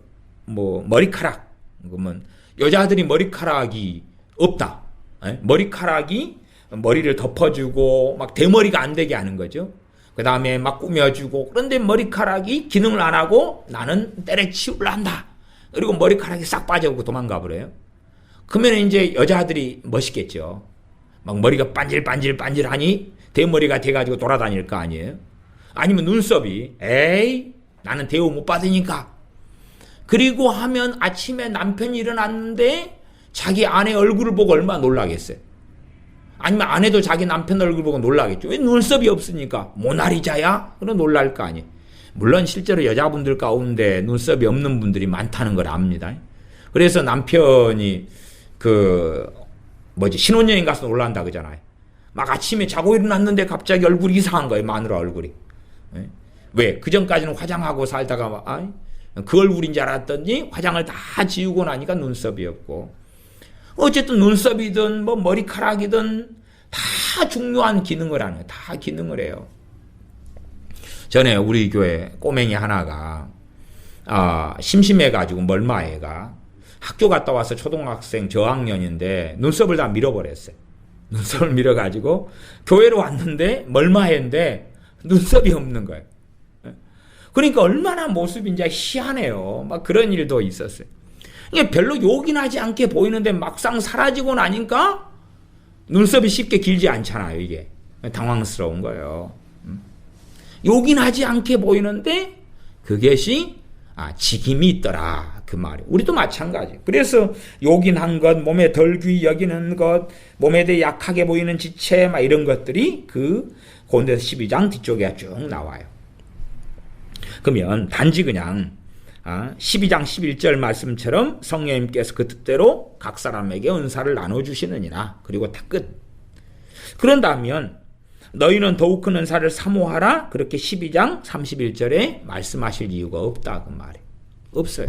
뭐 머리카락, 그러면 여자들이 머리카락이 없다. 머리카락이 머리를 덮어주고 막 대머리가 안 되게 하는 거죠. 그 다음에 막 꾸며주고, 그런데 머리카락이 기능을 안 하고 나는 때려치우려 한다. 그리고 머리카락이 싹 빠져오고 도망가 버려요. 그러면 이제 여자들이 멋있겠죠. 막 머리가 반질반질하니 대머리가 돼가지고 돌아다닐 거 아니에요. 아니면 눈썹이 에이 나는 대우 못 받으니까. 그리고 하면 아침에 남편이 일어났는데 자기 아내 얼굴을 보고 얼마나 놀라겠어요. 아니면 아내도 자기 남편 얼굴 보고 놀라겠죠. 왜? 눈썹이 없으니까. 모나리자야? 그럼 놀랄 거 아니에요. 물론 실제로 여자분들 가운데 눈썹이 없는 분들이 많다는 걸 압니다. 그래서 남편이 신혼여행 가서 놀란다 그러잖아요. 막 아침에 자고 일어났는데 갑자기 얼굴이 이상한 거예요. 마누라 얼굴이. 왜? 그전까지는 화장하고 살다가 그 얼굴인 줄 알았더니 화장을 다 지우고 나니까 눈썹이 없고. 어쨌든 눈썹이든 뭐 머리카락이든 다 중요한 기능을 하는 거예요. 다 기능을 해요. 전에 우리 교회 꼬맹이 하나가 심심해가지고 멀마애가 학교 갔다 와서 초등학생 저학년인데 눈썹을 다 밀어버렸어요. 눈썹을 밀어가지고 교회로 왔는데 멀마애인데 눈썹이 없는 거예요. 그러니까 얼마나 모습이 이제 희한해요. 막 그런 일도 있었어요. 이게 별로 요긴하지 않게 보이는데 막상 사라지고 나니까 눈썹이 쉽게 길지 않잖아요. 이게 당황스러운 거예요. 요긴하지 않게 보이는데 그것이 직임이 있더라 그 말이. 우리도 마찬가지. 그래서 요긴한 것, 몸에 덜 귀히 여기는 것, 몸에 대해 약하게 보이는 지체 막 이런 것들이 그 고린도서 12장 뒤쪽에 쭉 나와요. 그러면 단지 그냥 12장 11절 말씀처럼 성령님께서 그 뜻대로 각 사람에게 은사를 나눠주시느니라. 그리고 다 끝. 그런다면 너희는 더욱 큰 은사를 사모하라. 그렇게 12장 31절에 말씀하실 이유가 없다 그 말이에요. 없어요.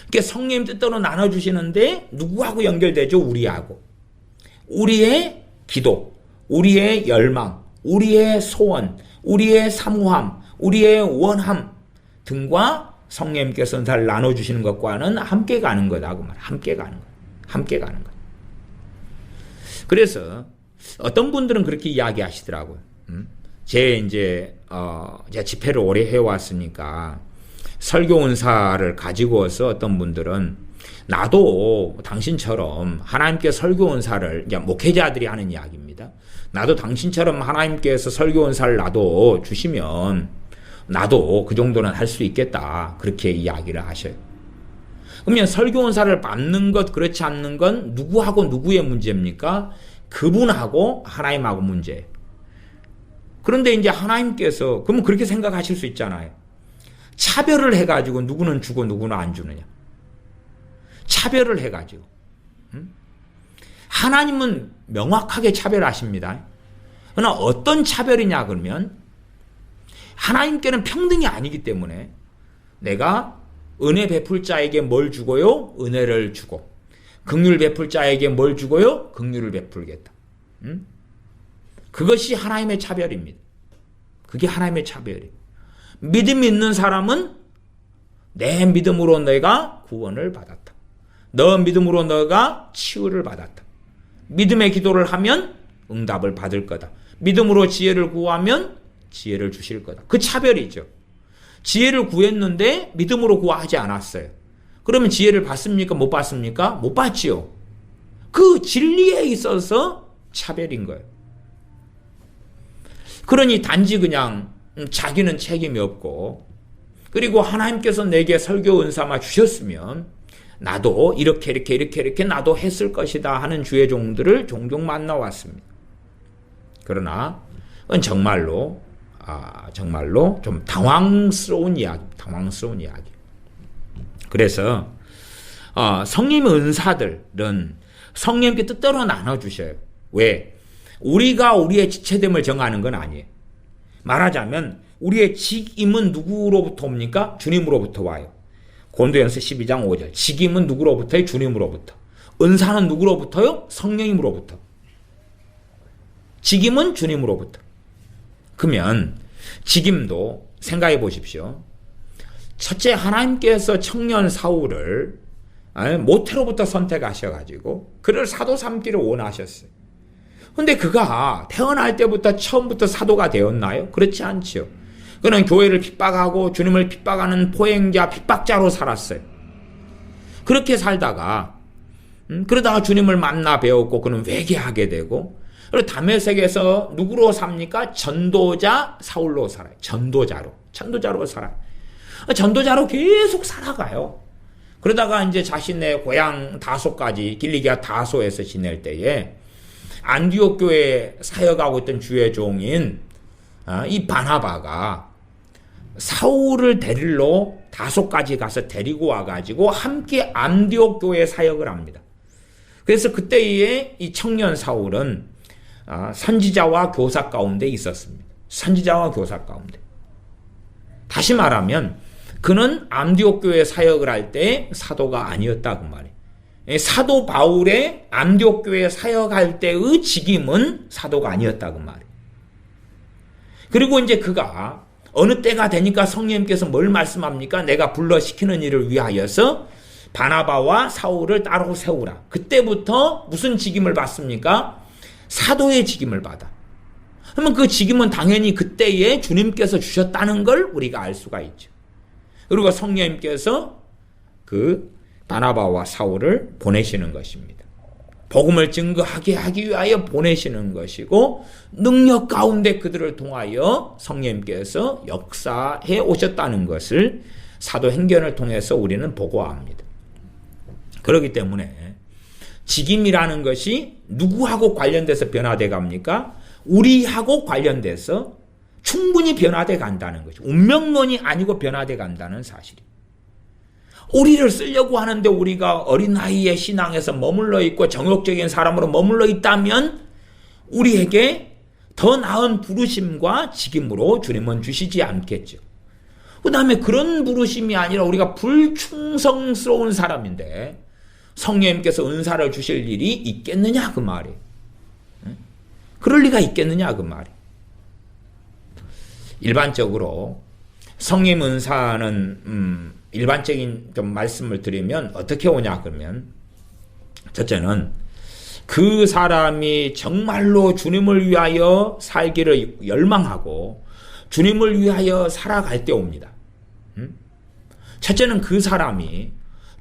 그러니까 성령님 뜻대로 나눠주시는데 누구하고 연결되죠? 우리하고. 우리의 기도, 우리의 열망, 우리의 소원, 우리의 사모함, 우리의 원함 등과 성령님께서 은사를 나눠주시는 것과는 함께 가는 거다 그 말. 함께 가는 거. 함께 가는 거. 그래서 어떤 분들은 그렇게 이야기하시더라고요. 제가 집회를 오래 해왔으니까 설교 은사를 가지고서 어떤 분들은 나도 당신처럼 하나님께 설교 은사를, 목회자들이 하는 이야기입니다. 나도 당신처럼 하나님께서 설교 은사를 나도 주시면 나도 그 정도는 할 수 있겠다. 그렇게 이야기를 하셔요. 그러면 설교 은사를 받는 것, 그렇지 않는 건 누구하고 누구의 문제입니까? 그분하고 하나님하고 문제예요. 그런데 이제 하나님께서, 그러면 그렇게 생각하실 수 있잖아요. 차별을 해가지고 누구는 주고 누구는 안 주느냐. 차별을 해가지고. 하나님은 명확하게 차별하십니다. 그러나 어떤 차별이냐 그러면 하나님께는 평등이 아니기 때문에 내가 은혜 베풀 자에게 뭘 주고요? 은혜를 주고, 긍휼 베풀 자에게 뭘 주고요? 긍휼을 베풀겠다. 그것이 하나님의 차별입니다. 그게 하나님의 차별이에요. 믿음이 있는 사람은 내 믿음으로 너가 구원을 받았다. 너 믿음으로 너가 치유를 받았다. 믿음의 기도를 하면 응답을 받을 거다. 믿음으로 지혜를 구하면 지혜를 주실 거다. 그 차별이죠. 지혜를 구했는데 믿음으로 구하지 않았어요. 그러면 지혜를 받습니까? 못 받습니까? 못 받지요. 그 진리에 있어서 차별인 거예요. 그러니 단지 그냥 자기는 책임이 없고, 그리고 하나님께서 내게 설교 은사만 주셨으면 나도 이렇게 나도 했을 것이다 하는 주의 종들을 종종 만나왔습니다. 그러나 정말로 좀 당황스러운 이야기. 그래서 성령 은사들은 성령께 뜻대로 나눠주셔요. 왜? 우리가 우리의 지체됨을 정하는 건 아니에요. 말하자면 우리의 직임은 누구로부터 옵니까? 주님으로부터 와요. 고린도전서 12장 5절. 직임은 누구로부터요? 주님으로부터. 은사는 누구로부터요? 성령님으로부터. 직임은 주님으로부터. 그러면 직임도 생각해 보십시오. 첫째, 하나님께서 청년 사울을 모태로부터 선택하셔가지고 그를 사도 삼기를 원하셨어요. 근데 그가 태어날 때부터 처음부터 사도가 되었나요? 그렇지 않지요. 그는 교회를 핍박하고 주님을 핍박하는 포행자, 핍박자로 살았어요. 그렇게 살다가 그러다가 주님을 만나 배웠고 그는 회개하게 되고, 그리고 다메섹에서 누구로 삽니까? 전도자 사울로 살아요. 전도자로 살아요. 전도자로 계속 살아가요. 그러다가 이제 자신의 고향 다소까지, 길리기아 다소에서 지낼 때에 안디옥 교회에 사역하고 있던 주의 종인 이 바나바가 사울을 데리러 다소까지 가서 데리고 와가지고 함께 안디옥 교회 사역을 합니다. 그래서 그때에 이 청년 사울은 선지자와 교사 가운데 있었습니다. 선지자와 교사 가운데. 다시 말하면 그는 안디옥 교회 사역을 할 때 사도가 아니었다 그 말이에요. 사도 바울의 안디옥 교회 사역할 때의 직임은 사도가 아니었다 그 말이에요. 그리고 이제 그가 어느 때가 되니까 성령님께서 뭘 말씀합니까? 내가 불러시키는 일을 위하여서 바나바와 사울을 따로 세우라. 그때부터 무슨 직임을 받습니까? 사도의 직임을 받아. 그러면 그 직임은 당연히 그때에 주님께서 주셨다는 걸 우리가 알 수가 있죠. 그리고 성령님께서 그 바나바와 사울을 보내시는 것입니다. 복음을 증거하게 하기 위하여 보내시는 것이고, 능력 가운데 그들을 통하여 성령님께서 역사해 오셨다는 것을 사도행전을 통해서 우리는 보고합니다. 그렇기 때문에 직임이라는 것이 누구하고 관련돼서 변화돼 갑니까? 우리하고 관련돼서 충분히 변화돼 간다는 거죠. 운명론이 아니고 변화돼 간다는 사실이. 우리를 쓰려고 하는데 우리가 어린 나이에 신앙에서 머물러 있고 정욕적인 사람으로 머물러 있다면 우리에게 더 나은 부르심과 직임으로 주님은 주시지 않겠죠. 그 다음에 그런 부르심이 아니라 우리가 불충성스러운 사람인데 성령님께서 은사를 주실 일이 있겠느냐 그 말이에요. 그럴 리가 있겠느냐 그 말이에요. 일반적으로 성령 은사는 일반적인 좀 말씀을 드리면 어떻게 오냐 그러면, 첫째는 그 사람이 정말로 주님을 위하여 살기를 열망하고 주님을 위하여 살아갈 때 옵니다. 첫째는 그 사람이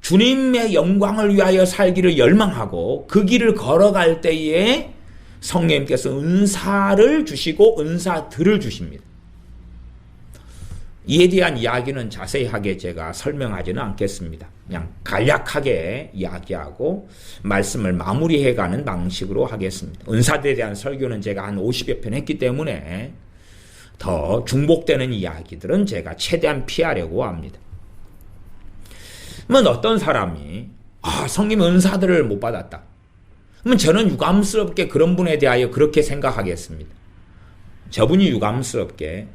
주님의 영광을 위하여 살기를 열망하고 그 길을 걸어갈 때에 성령님께서 은사를 주시고 은사들을 주십니다. 이에 대한 이야기는 자세하게 제가 설명하지는 않겠습니다. 그냥 간략하게 이야기하고 말씀을 마무리해가는 방식으로 하겠습니다. 은사들에 대한 설교는 제가 한 50여 편 했기 때문에 더 중복되는 이야기들은 제가 최대한 피하려고 합니다. 그러면 어떤 사람이 성령 은사들을 못 받았다. 그러면 저는 유감스럽게 그런 분에 대하여 그렇게 생각하겠습니다. 저분이 유감스럽게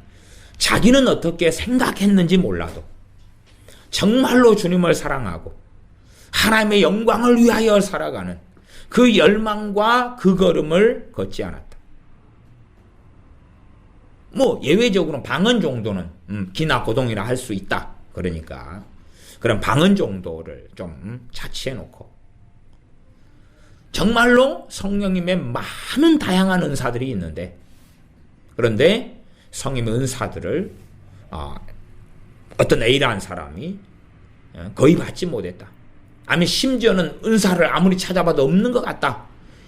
자기는 어떻게 생각했는지 몰라도 정말로 주님을 사랑하고 하나님의 영광을 위하여 살아가는 그 열망과 그 걸음을 걷지 않았다. 뭐 예외적으로 방언 정도는 기나 고동이라 할 수 있다. 그러니까 그런 방언 정도를 좀 자취해 놓고 정말로 성령님의 많은 다양한 은사들이 있는데, 그런데 성령의 은사들을 어떤 A라는 사람이 거의 받지 못했다. 아니면 심지어는 은사를 아무리 찾아봐도 없는 것 같다.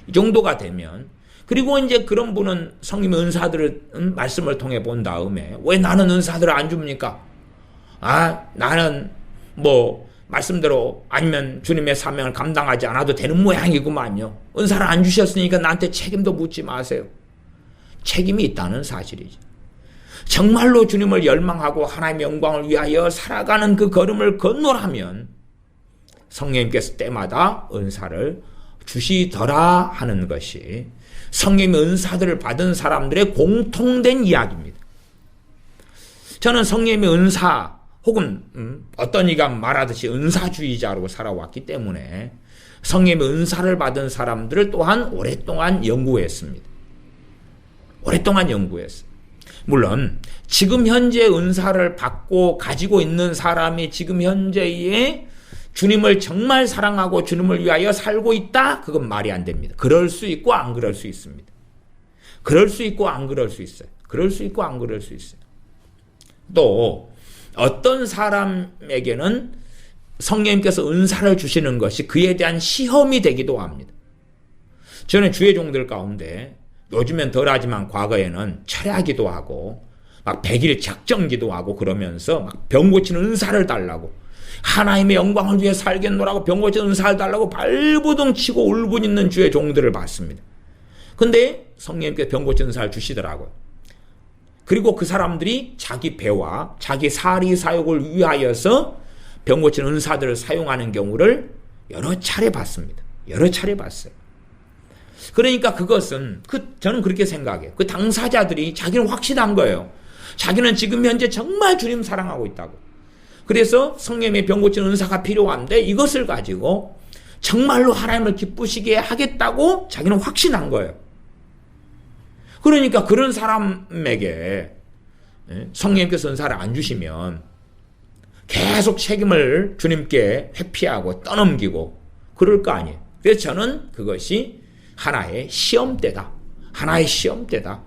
이 정도가 되면, 그리고 이제 그런 분은 성령의 은사들을 말씀을 통해 본 다음에 왜 나는 은사들을 안 줍니까? 나는 뭐 말씀대로 아니면 주님의 사명을 감당하지 않아도 되는 모양이구만요. 은사를 안 주셨으니까 나한테 책임도 묻지 마세요. 책임이 있다는 사실이죠. 정말로 주님을 열망하고 하나님의 영광을 위하여 살아가는 그 걸음을 건너라면 성령님께서 때마다 은사를 주시더라 하는 것이 성령님의 은사들을 받은 사람들의 공통된 이야기입니다. 저는 성령님의 은사 혹은 어떤 이가 말하듯이 은사주의자로 살아왔기 때문에 성령님의 은사를 받은 사람들을 또한 오랫동안 연구했습니다. 오랫동안 연구했어요. 물론 지금 현재 은사를 받고 가지고 있는 사람이 지금 현재의 주님을 정말 사랑하고 주님을 위하여 살고 있다? 그건 말이 안 됩니다. 그럴 수 있고 안 그럴 수 있습니다. 그럴 수 있고 안 그럴 수 있어요. 그럴 수 있고 안 그럴 수 있어요. 또 어떤 사람에게는 성령님께서 은사를 주시는 것이 그에 대한 시험이 되기도 합니다. 저는 주의 종들 가운데 요즘엔 덜하지만 과거에는 철야기도 하고 막 100일 작정기도 하고 그러면서 막 병 고치는 은사를 달라고 하나님의 영광을 위해 살겠노라고 병 고치는 은사를 달라고 발부둥 치고 울부짖는 주의 종들을 봤습니다. 근데 성령님께서 병 고치는 은사를 주시더라고요. 그리고 그 사람들이 자기 배와 자기 사리 사욕을 위하여서 병 고치는 은사들을 사용하는 경우를 여러 차례 봤습니다. 여러 차례 봤어요. 그러니까 그것은 저는 그렇게 생각해요. 그 당사자들이 자기는 확신한 거예요. 자기는 지금 현재 정말 주님 사랑하고 있다고. 그래서 성령의 병 고치는 은사가 필요한데 이것을 가지고 정말로 하나님을 기쁘시게 하겠다고 자기는 확신한 거예요. 그러니까 그런 사람에게 성령님께서 은사를 안 주시면 계속 책임을 주님께 회피하고 떠넘기고 그럴 거 아니에요. 그래서 저는 그것이 하나의 시험대다. 하나의 시험대다.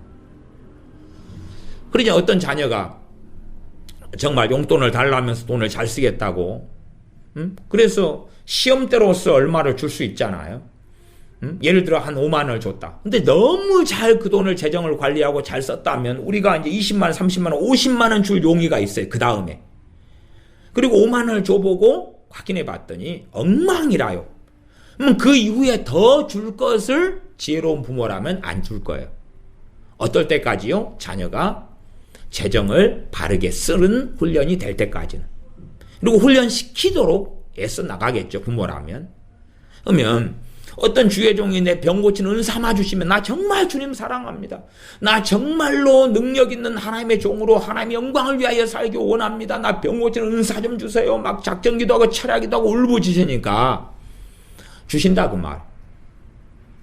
그러자 어떤 자녀가 정말 용돈을 달라면서 돈을 잘 쓰겠다고 그래서 시험대로서 얼마를 줄 수 있잖아요. 예를 들어 한 5만 원을 줬다. 근데 너무 잘 그 돈을 재정을 관리하고 잘 썼다면 우리가 이제 20만 원, 30만 원, 50만 원 줄 용의가 있어요. 그 다음에. 그리고 5만 원을 줘보고 확인해 봤더니 엉망이라요. 그 이후에 더 줄 것을 지혜로운 부모라면 안 줄 거예요. 어떨 때까지요? 자녀가 재정을 바르게 쓰는 훈련이 될 때까지는. 그리고 훈련시키도록 애써 나가겠죠. 부모라면. 그러면 어떤 주의 종이 내 병 고치는 은사만 주시면 나 정말 주님 사랑합니다. 나 정말로 능력 있는 하나님의 종으로 하나님의 영광을 위하여 살기 원합니다. 나 병 고치는 은사 좀 주세요. 막 작정기도 하고 철야기도 하고 울부짖으니까 주신다고 말.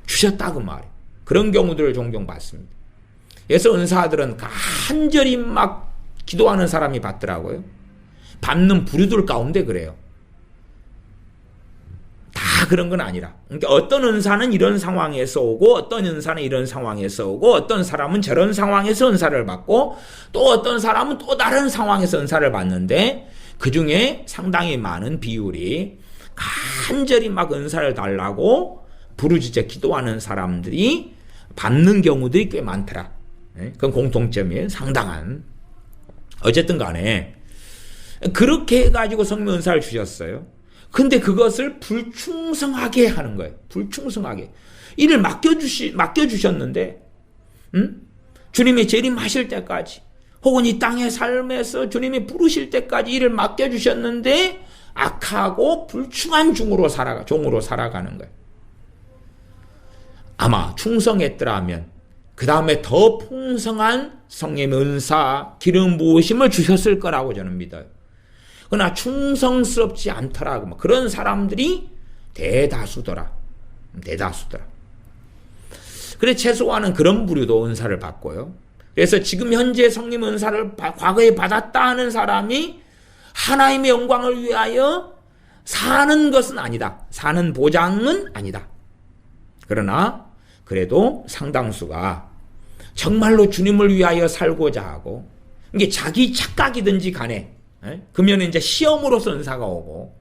주셨다고 말. 그런 경우들을 종종 봤습니다. 그래서 은사들은 간절히 막 기도하는 사람이 받더라고요. 받는 부류들 가운데 그래요. 다 그런 건 아니라. 그러니까 어떤 은사는 이런 상황에서 오고 어떤 은사는 이런 상황에서 오고 어떤 사람은 저런 상황에서 은사를 받고 또 어떤 사람은 또 다른 상황에서 은사를 받는데 그중에 상당히 많은 비율이 간절히 막 은사를 달라고 부르짖어 기도하는 사람들이 받는 경우들이 꽤 많더라. 그건 공통점이에요. 상당한. 어쨌든 간에 그렇게 해가지고 성령 은사를 주셨어요. 근데 그것을 불충성하게 하는 거예요. 불충성하게. 이를 맡겨주셨는데, 주님이 재림하실 때까지, 혹은 이 땅의 삶에서 주님이 부르실 때까지 이를 맡겨주셨는데, 악하고 불충한 종으로 살아가는 거예요. 아마 충성했더라면, 그 다음에 더 풍성한 성령의 은사, 기름 부으심을 주셨을 거라고 저는 믿어요. 그러나 충성스럽지 않더라고. 그런 사람들이 대다수더라. 그래서 최소한은 그런 부류도 은사를 받고요. 그래서 지금 현재 성령 은사를 과거에 받았다 하는 사람이 하나님의 영광을 위하여 사는 것은 아니다. 사는 보장은 아니다. 그러나 그래도 상당수가 정말로 주님을 위하여 살고자 하고 이게 자기 착각이든지 간에 그러면 이제 시험으로서 은사가 오고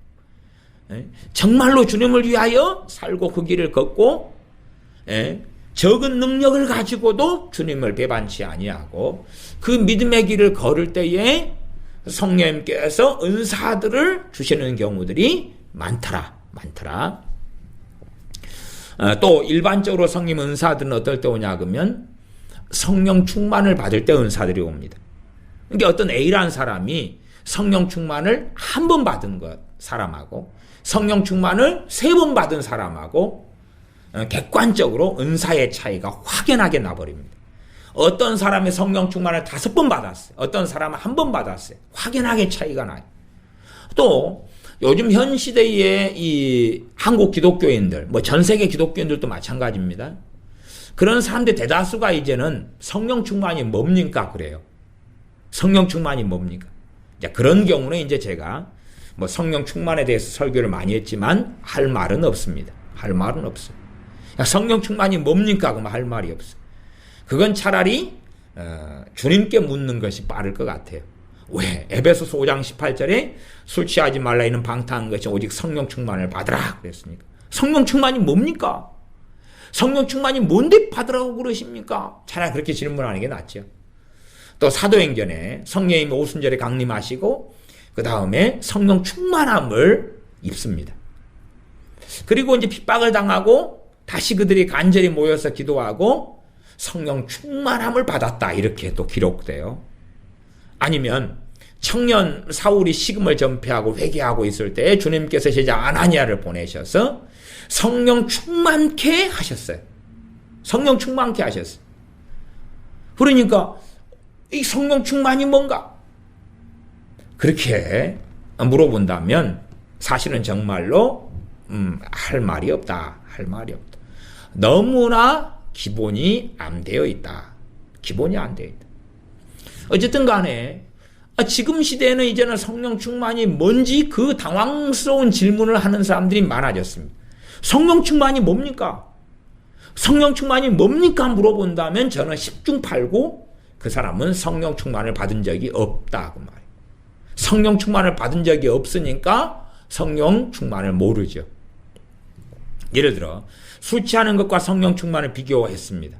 정말로 주님을 위하여 살고 그 길을 걷고 적은 능력을 가지고도 주님을 배반치 아니하고 그 믿음의 길을 걸을 때에 성령님께서 은사들을 주시는 경우들이 많더라. 또 일반적으로 성령 은사들은 어떨 때 오냐 그러면 성령 충만을 받을 때 은사들이 옵니다. 그러니까 어떤 A라는 사람이 성령 충만을 한 번 받은 사람하고 성령 충만을 3번 받은 사람하고 객관적으로 은사의 차이가 확연하게 나버립니다. 어떤 사람이 성령 충만을 5번 받았어요. 어떤 사람은 1번 받았어요. 확연하게 차이가 나요. 또 요즘 현 시대의 이 한국 기독교인들, 뭐 전 세계 기독교인들도 마찬가지입니다. 그런 사람들 대다수가 이제는 성령 충만이 뭡니까 그래요. 성령 충만이 뭡니까? 그런 경우는 이제 제가 뭐 성령 충만에 대해서 설교를 많이 했지만 할 말은 없습니다. 할 말은 없어요. 성령 충만이 뭡니까? 그러면 할 말이 없어요. 그건 차라리 주님께 묻는 것이 빠를 것 같아요. 왜? 에베소서 5장 18절에 술 취하지 말라 이는 방탕한 것이 오직 성령 충만을 받으라 그랬으니까. 성령 충만이 뭡니까? 성령 충만이 뭔데 받으라고 그러십니까? 차라리 그렇게 질문하는 게 낫죠. 또 사도행전에 성령님이 오순절에 강림하시고 그 다음에 성령 충만함을 입습니다. 그리고 이제 핍박을 당하고 다시 그들이 간절히 모여서 기도하고 성령 충만함을 받았다 이렇게 또 기록돼요. 아니면 청년 사울이 식음을 전폐하고 회개하고 있을 때 주님께서 제자 아나니아를 보내셔서 성령 충만케 하셨어요. 성령 충만케 하셨어요. 그러니까 이 성령 충만이 뭔가? 그렇게 물어본다면 사실은 정말로 할 말이 없다. 할 말이 없다. 너무나 기본이 안 되어 있다. 기본이 안 되어 있다. 어쨌든 간에 지금 시대에는 이제는 성령 충만이 뭔지 그 당황스러운 질문을 하는 사람들이 많아졌습니다. 성령 충만이 뭡니까? 성령 충만이 뭡니까? 물어본다면 저는 10중 8구 그 사람은 성령 충만을 받은 적이 없다 그 말이에요. 성령 충만을 받은 적이 없으니까 성령 충만을 모르죠. 예를 들어 술 취하는 것과 성령 충만을 비교했습니다.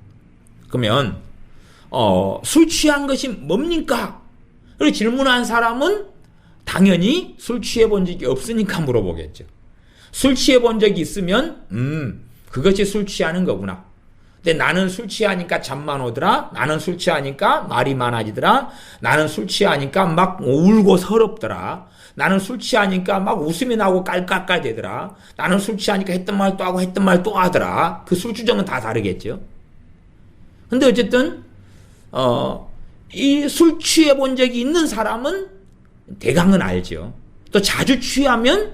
그러면 술 취한 것이 뭡니까? 그리고 질문한 사람은 당연히 술 취해 본 적이 없으니까 물어보겠죠. 술 취해 본 적이 있으면 그것이 술 취하는 거구나. 근데 나는 술 취하니까 잠만 오더라. 나는 술 취하니까 말이 많아지더라. 나는 술 취하니까 막 울고 서럽더라. 나는 술 취하니까 막 웃음이 나고 깔깔깔 되더라. 나는 술 취하니까 했던 말 또 하고 했던 말 또 하더라. 그 술주정은 다 다르겠죠. 근데 어쨌든 이 술 취해 본 적이 있는 사람은 대강은 알죠. 또 자주 취하면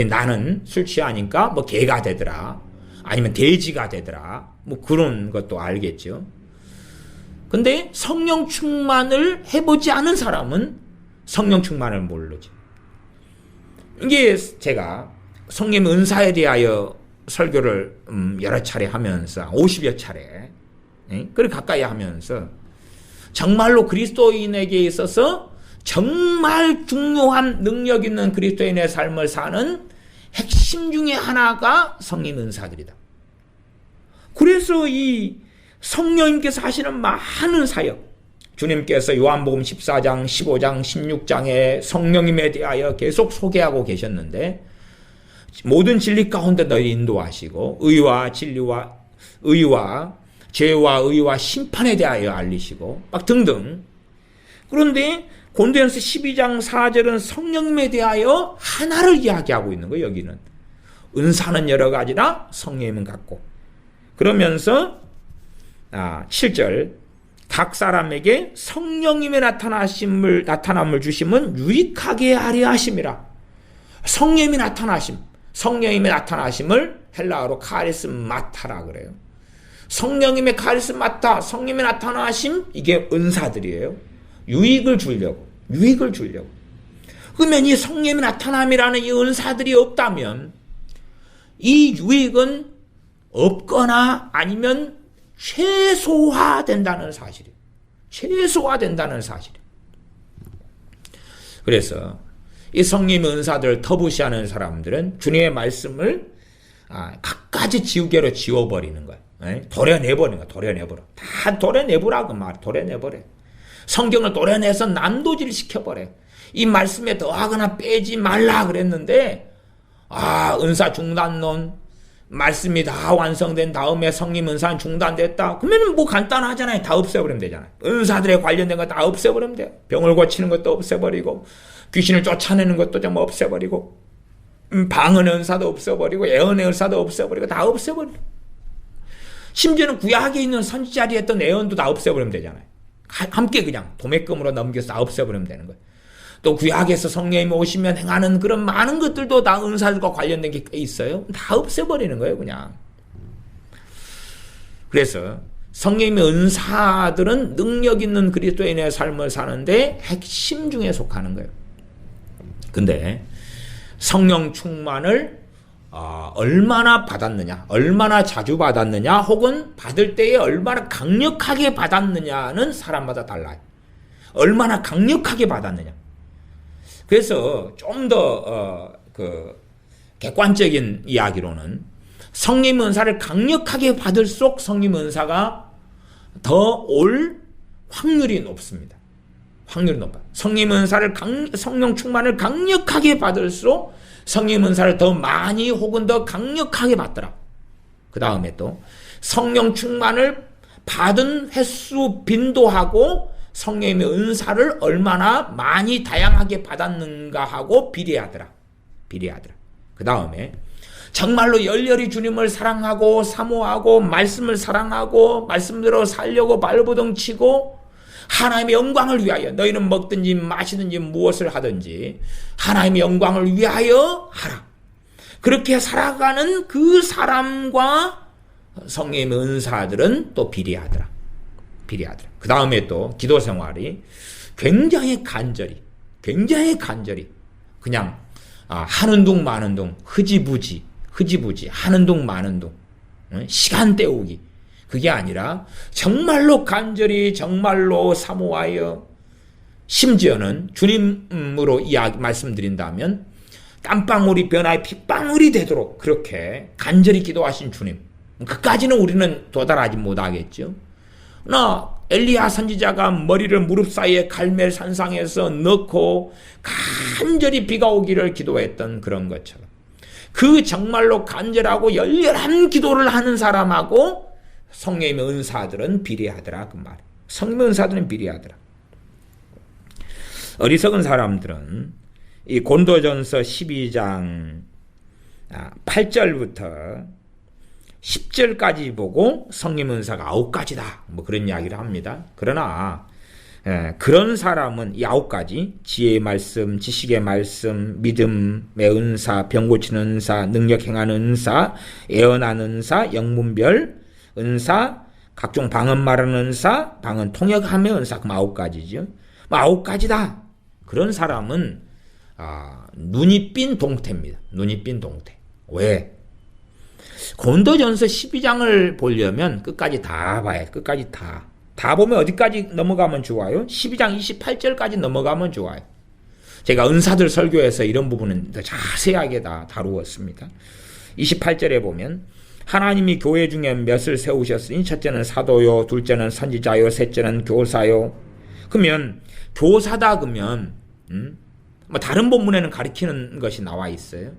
나는 술 취하니까 뭐 개가 되더라. 아니면 돼지가 되더라. 뭐 그런 것도 알겠죠. 근데 성령 충만을 해보지 않은 사람은 성령 충만을 모르죠. 이게 제가 성령 은사에 대하여 설교를 여러 차례 하면서 50여 차례 그렇게 가까이 하면서 정말로 그리스도인에게 있어서 정말 중요한 능력 있는 그리스도인의 삶을 사는 핵심 중에 하나가 성령 은사들이다. 그래서 이 성령님께서 하시는 많은 사역, 주님께서 요한복음 14장, 15장, 16장에 성령님에 대하여 계속 소개하고 계셨는데 모든 진리 가운데 너희 인도하시고 의와 진리와 의와 죄와 의와 심판에 대하여 알리시고 막 등등. 그런데 고린도전서 12장 4절은 성령님에 대하여 하나를 이야기하고 있는 거예요. 여기는 은사는 여러 가지나 성령님은 같고 그러면서 7절 각 사람에게 성령님의 나타남을 주심은 유익하게 하려 하심이라. 성령님이 나타나심, 성령님의 나타나심을 헬라어로 카리스마타라 그래요. 성령님의 카리스마타, 성령님의 나타나심, 이게 은사들이에요. 유익을 주려고. 그러면 이 성령님의 나타남이라는 이 은사들이 없다면 이 유익은 없거나 아니면 최소화된다는 사실이에요. 그래서 이 성령의 은사들을 터부시하는 사람들은 주님의 말씀을 갖가지 지우개로 지워버리는 거예요. 도려내버리는 거야. 도려내버려. 다 도려내보라고 말. 도려내버려. 성경을 도려내서 난도질 시켜버려. 이 말씀에 더하거나 빼지 말라 그랬는데 은사 중단론 말씀이 다 완성된 다음에 성령 은사는 중단됐다. 그러면 뭐 간단하잖아요. 다 없애버리면 되잖아요. 은사들에 관련된 거 다 없애버리면 돼요. 병을 고치는 것도 없애버리고 귀신을 쫓아내는 것도 좀 없애버리고 방언의 은사도 없애버리고 예언의 은사도 없애버리고 다 없애버리고 심지어는 구약에 있는 선지자리 했던 예언도 다 없애버리면 되잖아요. 함께 그냥 도매금으로 넘겨서 다 없애버리면 되는 거예요. 또 구약에서 성령님이 오시면 행하는 그런 많은 것들도 다 은사들과 관련된 게 꽤 있어요. 다 없애버리는 거예요, 그냥. 그래서 성령님의 은사들은 능력 있는 그리스도인의 삶을 사는데 핵심 중에 속하는 거예요. 근데 성령 충만을 얼마나 받았느냐, 얼마나 자주 받았느냐, 혹은 받을 때에 얼마나 강력하게 받았느냐는 사람마다 달라요. 얼마나 강력하게 받았느냐. 그래서 좀 더 객관적인 이야기로는 성령 은사를 강력하게 받을수록 성령 은사가 더 올 확률이 높습니다. 확률이 높아요. 성령 은사를 성령 충만을 강력하게 받을수록 성령 은사를 더 많이 혹은 더 강력하게 받더라. 그 다음에 또 성령 충만을 받은 횟수 빈도하고 성령의 은사를 얼마나 많이 다양하게 받았는가 하고 비례하더라. 그 다음에 정말로 열렬히 주님을 사랑하고 사모하고 말씀을 사랑하고 말씀대로 살려고 발버둥치고 하나님의 영광을 위하여 너희는 먹든지 마시든지 무엇을 하든지 하나님의 영광을 위하여 하라. 그렇게 살아가는 그 사람과 성령의 은사들은 또 비례하더라. 그 다음에 또 기도 생활이 굉장히 간절히 그냥 하는 둥 마는 둥 흐지부지 하는 둥 마는 둥 시간 때우기 그게 아니라 정말로 간절히 정말로 사모하여 심지어는 주님으로 말씀드린다면 땀방울이 변화의 핏방울이 되도록 그렇게 간절히 기도하신 주님 그까지는 우리는 도달하지 못하겠죠. 엘리야 선지자가 머리를 무릎 사이에 갈멜 산상에서 넣고 간절히 비가 오기를 기도했던 그런 것처럼 그 정말로 간절하고 열렬한 기도를 하는 사람하고 성령의 은사들은 비례하더라 그 말. 성령의 은사들은 비례하더라. 어리석은 사람들은 이 고린도전서 12장 8절부터 10절까지 보고 성령 은사가 9가지다. 뭐 그런 이야기를 합니다. 그러나 그런 사람은 이 9가지 지혜의 말씀, 지식의 말씀, 믿음의 은사, 병 고치는 은사, 능력 행하는 은사, 예언하는 은사, 영문별 은사, 각종 방언 말하는 은사, 방언 통역함의 은사, 그럼 9가지죠. 9가지다. 그런 사람은 눈이 삔 동태입니다. 눈이 삔 동태. 왜? 고린도전서 12장을 보려면 끝까지 다 봐야 돼. 끝까지 다 보면 어디까지 넘어가면 좋아요? 12장 28절까지 넘어가면 좋아요. 제가 은사들 설교에서 이런 부분은 더 자세하게 다 다루었습니다. 28절에 보면 하나님이 교회 중에 몇을 세우셨으니 첫째는 사도요, 둘째는 선지자요, 셋째는 교사요. 그러면 교사다 그러면 뭐 다른 본문에는 가리키는 것이 나와 있어요.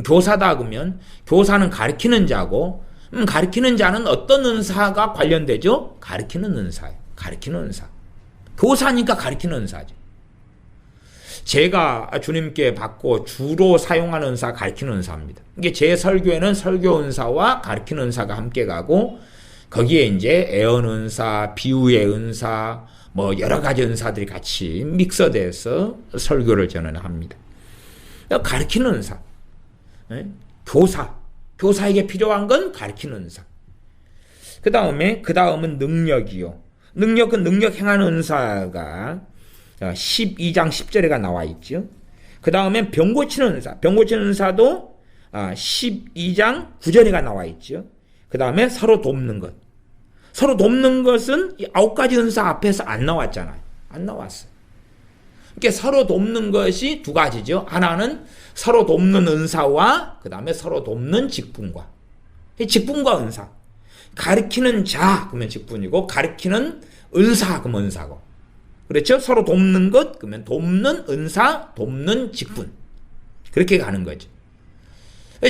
교사다 그러면 교사는 가리키는 자고 가리키는 자는 어떤 은사가 관련되죠? 가리키는 은사예요. 가리키는 은사. 교사니까 가리키는 은사죠. 제가 주님께 받고 주로 사용하는 은사가 가리키는 은사입니다. 이게 제 설교에는 설교 은사와 가리키는 은사가 함께 가고 거기에 이제 애언 은사, 비유의 은사, 뭐 여러 가지 은사들이 같이 믹서돼서 설교를 저는 합니다. 가리키는 은사. 교사에게 필요한 건 가르치는 은사. 그 다음은 능력이요. 능력은 능력 행하는 은사가 12장 10절에가 나와 있죠. 그 다음에 병 고치는 은사. 병 고치는 은사도 12장 9절에가 나와 있죠. 그 다음에 서로 돕는 것. 서로 돕는 것은 9가지 은사 앞에서 안 나왔잖아요. 안 나왔어요. 그러니까 서로 돕는 것이 2가지죠. 하나는 서로 돕는 은사와 그 다음에 서로 돕는 직분과. 직분과 은사. 가르치는 자 그러면 직분이고 가르치는 은사 그러면 은사고. 그렇죠? 서로 돕는 것, 그러면 돕는 은사, 돕는 직분. 그렇게 가는 거죠.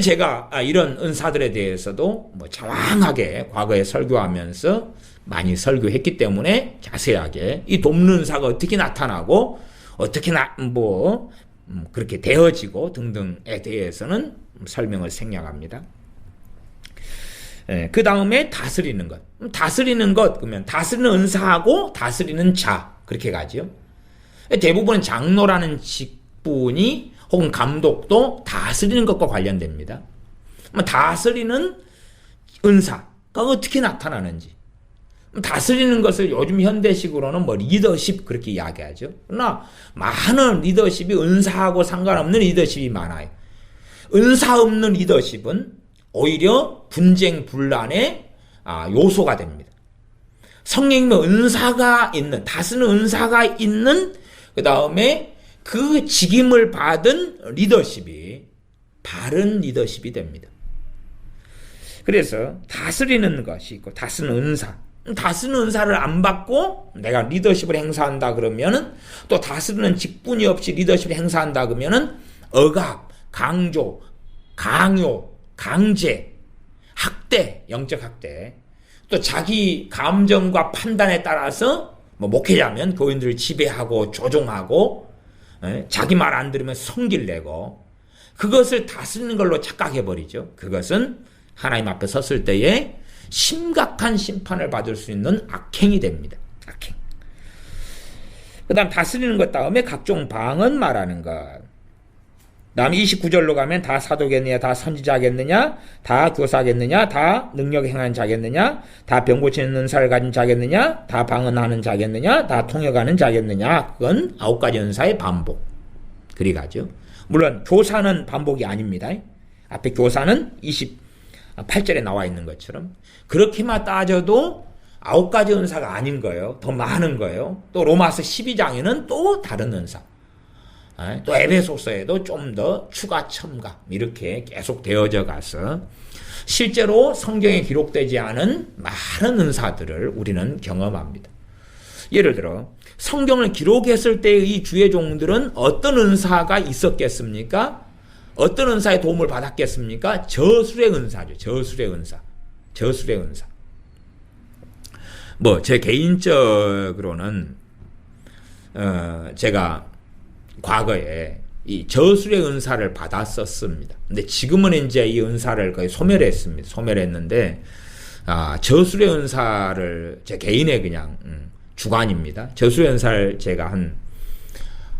제가 이런 은사들에 대해서도 뭐 장황하게 과거에 설교하면서 많이 설교했기 때문에 자세하게 이 돕는 은사가 어떻게 나타나고 어떻게 그렇게 되어지고 등등에 대해서는 설명을 생략합니다. 그 다음에 다스리는 것. 다스리는 것, 그러면 다스리는 은사하고 다스리는 자. 그렇게 가죠. 대부분 장로라는 직분이 혹은 감독도 다스리는 것과 관련됩니다. 다스리는 은사가 어떻게 나타나는지. 다스리는 것을 요즘 현대식으로는 리더십 그렇게 이야기하죠. 그러나 많은 리더십이 은사하고 상관없는 리더십이 많아요. 은사 없는 리더십은 오히려 분쟁 분란의 요소가 됩니다. 성령님의 은사가 있는, 다스리는 은사가 있는, 그 다음에 그 직임을 받은 리더십이 바른 리더십이 됩니다. 그래서 다스리는 것이 있고, 다스리는 은사. 다스리는 은사를 안 받고 내가 리더십을 행사한다 그러면은, 또 다스리는 직분이 없이 리더십을 행사한다 그러면은 억압, 강조, 강요, 강제, 학대, 영적 학대, 또 자기 감정과 판단에 따라서 목회자면 교인들을 지배하고 조종하고 자기 말 안 들으면 성질 내고 그것을 다스리는 걸로 착각해버리죠. 그것은 하나님 앞에 섰을 때에 심각한 심판을 받을 수 있는 악행이 됩니다. 악행. 그 다음 다스리는 것 다음에 각종 방언 말하는 것. 다음 29절로 가면 다 사도겠느냐, 다 선지자겠느냐, 다 교사겠느냐, 다 능력 행하는 자겠느냐, 다 병 고치는 은사를 가진 자겠느냐, 다 방언하는 자겠느냐, 다 통역하는 자겠느냐. 그건 9가지 은사의 반복. 그리 가죠. 물론 교사는 반복이 아닙니다. 앞에 교사는 28절에 나와 있는 것처럼 그렇게만 따져도 9가지 은사가 아닌 거예요. 더 많은 거예요. 또 로마서 12장에는 또 다른 은사. 또 에베소서에도 좀 더 추가 첨감 이렇게 계속 되어져 가서 실제로 성경에 기록되지 않은 많은 은사들을 우리는 경험합니다. 예를 들어 성경을 기록했을 때의 이 주의 종들은 어떤 은사가 있었겠습니까? 어떤 은사의 도움을 받았겠습니까? 저술의 은사죠. 저술의 은사. 저술의 은사. 제 개인적으로는 제가 과거에 이 저술의 은사를 받았었습니다. 근데 지금은 이제 이 은사를 거의 소멸했습니다. 소멸했는데, 저술의 은사를 제 개인의 그냥, 주관입니다. 저술의 은사를 제가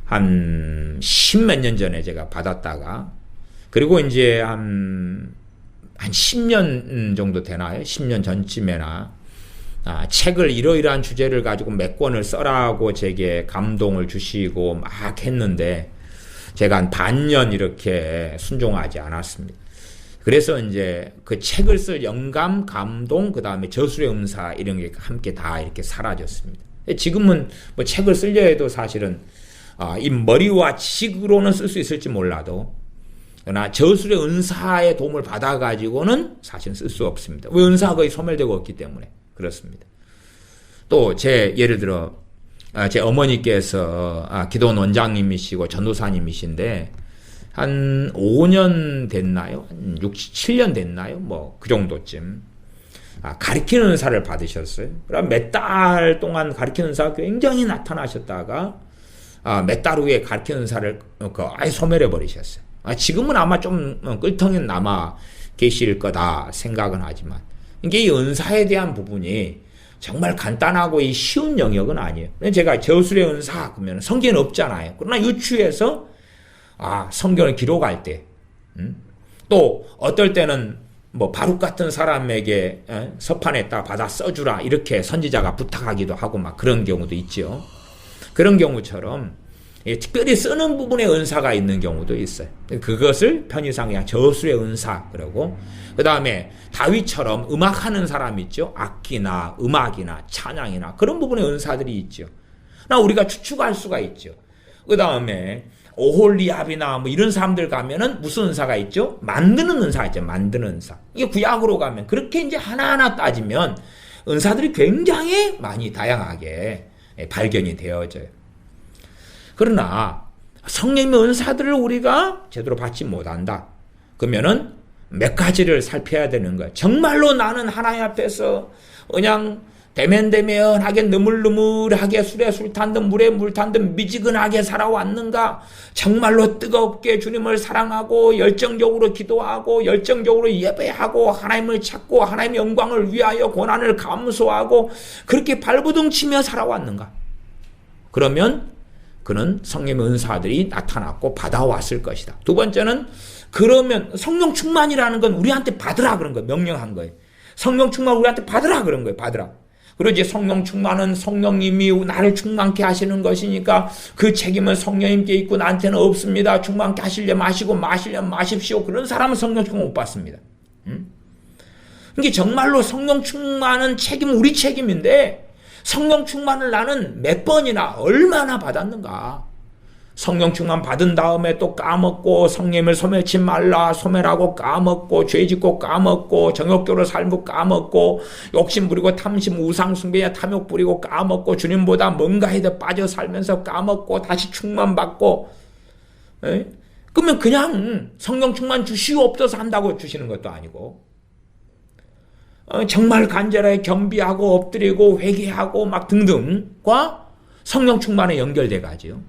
한 10몇 년 전에 제가 받았다가, 그리고 이제 한 10년 정도 되나요? 10년 전쯤에나, 책을 이러이러한 주제를 가지고 몇 권을 써라고 제게 감동을 주시고 막 했는데 제가 한 반년 이렇게 순종하지 않았습니다. 그래서 이제 그 책을 쓸 영감, 감동, 그 다음에 저술의 은사 이런 게 함께 다 이렇게 사라졌습니다. 지금은 책을 쓰려 해도 사실은 이 머리와 지식으로는 쓸 수 있을지 몰라도 그러나 저술의 은사의 도움을 받아가지고는 사실은 쓸 수 없습니다. 왜? 은사가 거의 소멸되고 없기 때문에. 그렇습니다. 또 예를 들어 제 어머니께서 기도원 원장님이시고 전도사님이신데 한 5년 됐나요? 한 6, 7년 됐나요? 그 정도쯤 가르치는 은사를 받으셨어요. 그럼 몇 달 동안 가르치는 은사가 굉장히 나타나셨다가 몇 달 후에 가르치는 은사를 아예 소멸해 버리셨어요. 지금은 아마 좀 끌텅이 남아 계실 거다 생각은 하지만 이게 이 은사에 대한 부분이 정말 간단하고 쉬운 영역은 아니에요. 제가 저술의 은사 그러면 성경에 없잖아요. 그러나 유추해서 성경을 기록할 때, 또 어떨 때는 바룩 같은 사람에게 서판에다 받아 써주라 이렇게 선지자가 부탁하기도 하고 막 그런 경우도 있죠. 그런 경우처럼 특별히 쓰는 부분에 은사가 있는 경우도 있어요. 그것을 편의상 그냥 저술의 은사 그러고 그 다음에 다윗처럼 음악하는 사람 있죠. 악기나 음악이나 찬양이나 그런 부분의 은사들이 있죠. 나 우리가 추측할 수가 있죠. 그 다음에 오홀리압이나 이런 사람들 가면은 무슨 은사가 있죠? 만드는 은사 있죠. 만드는 은사. 이게 구약으로 가면 그렇게 이제 하나하나 따지면 은사들이 굉장히 많이 다양하게 발견이 되어져요. 그러나 성령의 은사들을 우리가 제대로 받지 못한다. 그러면은 몇 가지를 살펴야 되는 거예요. 정말로 나는 하나님 앞에서 그냥 대면대면하게 느물느물하게 술에 술 탄 듯 물에 물 탄 듯 미지근하게 살아왔는가? 정말로 뜨겁게 주님을 사랑하고 열정적으로 기도하고 열정적으로 예배하고 하나님을 찾고 하나님의 영광을 위하여 고난을 감수하고 그렇게 발부둥치며 살아왔는가? 그러면 그는 성령의 은사들이 나타났고 받아왔을 것이다. 두 번째는 그러면 성령 충만이라는 건 우리한테 받으라 그런 거예요. 명령한 거예요. 성령 충만 우리한테 받으라 그런 거예요. 받으라. 그리고 이제 성령 충만은 성령님이 나를 충만케 하시는 것이니까 그 책임은 성령님께 있고 나한테는 없습니다. 충만케 하시려면 마시고 마시려면 마십시오. 그런 사람은 성령 충만 못 받습니다. 이게 정말로 성령 충만은 책임은 우리 책임인데 성령 충만을 나는 몇 번이나 얼마나 받았는가. 성령 충만 받은 다음에 또 까먹고 성령을 소멸치 말라 소멸하고 까먹고 죄짓고 까먹고 정욕교로 살고 까먹고 욕심 부리고 탐심 우상 숭배에 탐욕 부리고 까먹고 주님보다 뭔가에 더 빠져 살면서 까먹고 다시 충만 받고 그러면 그냥 성령 충만 주시옵소서 한다고 주시는 것도 아니고 정말 간절하게 겸비하고 엎드리고 회개하고 막 등등과 성령 충만에 연결돼 가지요.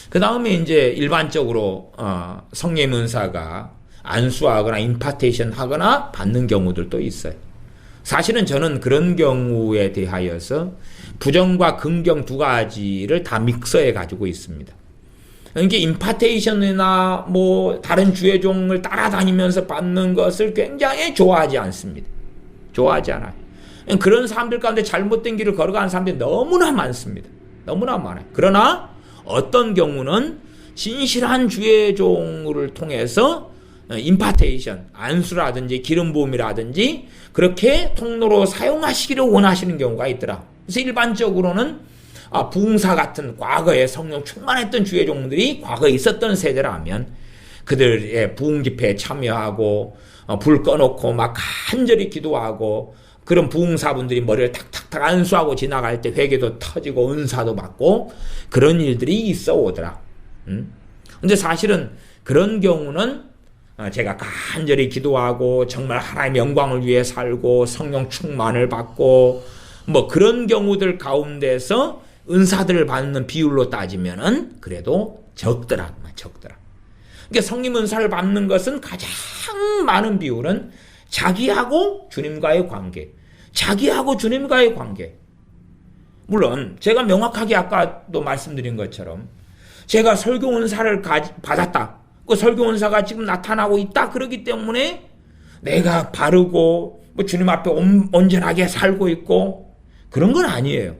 그 다음에 이제 일반적으로 성령 은사가 안수하거나 임파테이션 하거나 받는 경우들도 있어요. 사실은 저는 그런 경우에 대하여서 부정과 긍정 두 가지를 다 믹서해 가지고 있습니다. 이게 임파테이션이나 뭐 다른 주의 종을 따라다니면서 받는 것을 굉장히 좋아하지 않습니다. 좋아하지 않아요. 그런 사람들 가운데 잘못된 길을 걸어가는 사람들이 너무나 많습니다. 너무나 많아요. 그러나 어떤 경우는 진실한 주의 종을 통해서 임파테이션, 안수라든지 기름 부음이라든지 그렇게 통로로 사용하시기를 원하시는 경우가 있더라. 그래서 일반적으로는 부흥사 같은 과거에 성령 충만했던 주의 종들이 과거에 있었던 세대라면 그들의 부흥 집회에 참여하고 불 꺼놓고 막 간절히 기도하고 그런 부흥사분들이 머리를 탁탁탁 안수하고 지나갈 때 회개도 터지고 은사도 받고 그런 일들이 있어 오더라. 근데 사실은 그런 경우는 제가 간절히 기도하고 정말 하나님의 영광을 위해 살고 성령 충만을 받고 뭐 그런 경우들 가운데서 은사들을 받는 비율로 따지면은 그래도 적더라. 그러니까 성령 은사를 받는 것은 가장 많은 비율은 자기하고 주님과의 관계. 자기하고 주님과의 관계. 물론 제가 명확하게 아까도 말씀드린 것처럼 제가 설교 은사를 받았다. 그 설교 은사가 지금 나타나고 있다. 그렇기 때문에 내가 바르고 뭐 주님 앞에 온전하게 살고 있고 그런 건 아니에요.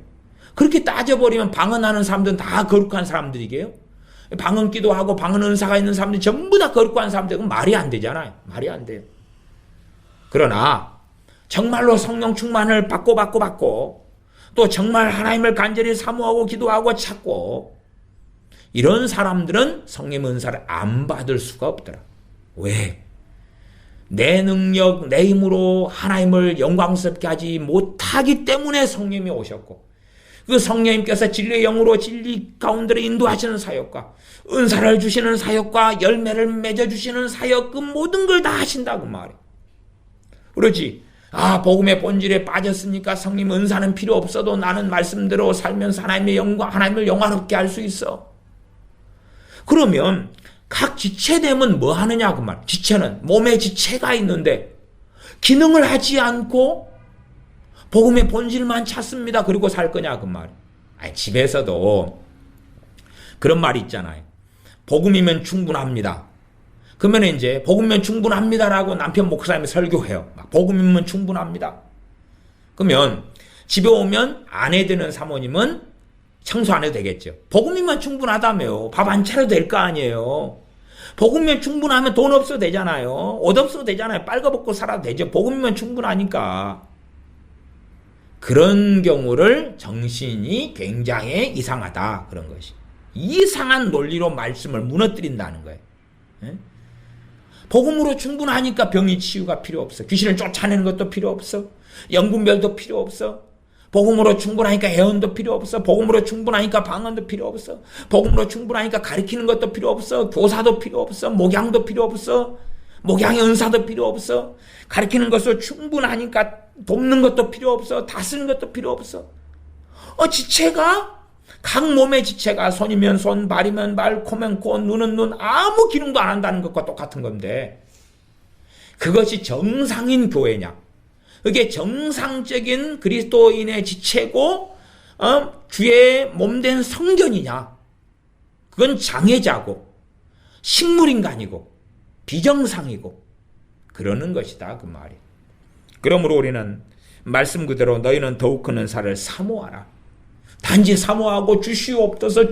그렇게 따져버리면 방언하는 사람들은 다 거룩한 사람들이게요. 방언 기도하고 방언 은사가 있는 사람들이 전부 다 거룩한 사람들. 그건 말이 안 되잖아요. 말이 안 돼요. 그러나 정말로 성령 충만을 받고 또 정말 하나님을 간절히 사모하고 기도하고 찾고 이런 사람들은 성령 은사를 안 받을 수가 없더라. 왜? 내 능력, 내 힘으로 하나님을 영광스럽게 하지 못하기 때문에 성령이 오셨고 그 성령님께서 진리의 영으로 진리 가운데로 인도하시는 사역과 은사를 주시는 사역과 열매를 맺어주시는 사역 그 모든 걸 다 하신다고 말해. 그렇지. 복음의 본질에 빠졌으니까 성령 은사는 필요 없어도 나는 말씀대로 살면서 하나님의 영광, 하나님을 영화롭게 할 수 있어. 그러면 각 지체됨은 뭐 하느냐 그 말. 지체는 몸에 지체가 있는데 기능을 하지 않고 복음의 본질만 찾습니다. 그리고 살 거냐 그 말. 집에서도 그런 말이 있잖아요. 복음이면 충분합니다. 그러면 이제 복음이면 충분합니다라고 남편 목사님이 설교해요. 복음이면 충분합니다. 그러면 집에 오면 아내 되는 사모님은 청소 안 해도 되겠죠. 복음이면 충분하다며요. 밥 안 차려도 될 거 아니에요. 복음이면 충분하면 돈 없어도 되잖아요. 옷 없어도 되잖아요. 빨가벗고 살아도 되죠. 복음이면 충분하니까. 그런 경우를 정신이 굉장히 이상하다. 그런 것이. 이상한 논리로 말씀을 무너뜨린다는 거예요. 복음으로 충분하니까 병이 치유가 필요 없어. 귀신을 쫓아내는 것도 필요 없어. 영분별도 필요 없어. 복음으로 충분하니까 애언도 필요 없어. 복음으로 충분하니까 방언도 필요 없어. 복음으로 충분하니까 가르치는 것도 필요 없어. 교사도 필요 없어. 목양도 필요 없어. 목양의 은사도 필요 없어. 가르치는 것으로 충분하니까 돕는 것도 필요 없어. 다스리는 것도 필요 없어. 지체가 각 몸의 지체가 손이면 손, 발이면 발, 코면 코, 눈은 눈 아무 기능도 안 한다는 것과 똑같은 건데 그것이 정상인 교회냐? 그게 정상적인 그리스도인의 지체고 주의 몸된 성전이냐? 그건 장애자고 식물인간이고 비정상이고 그러는 것이다 그 말이. 그러므로 우리는 말씀 그대로 너희는 더욱 큰 은사를 사모하라. 단지 사모하고 주시옵소서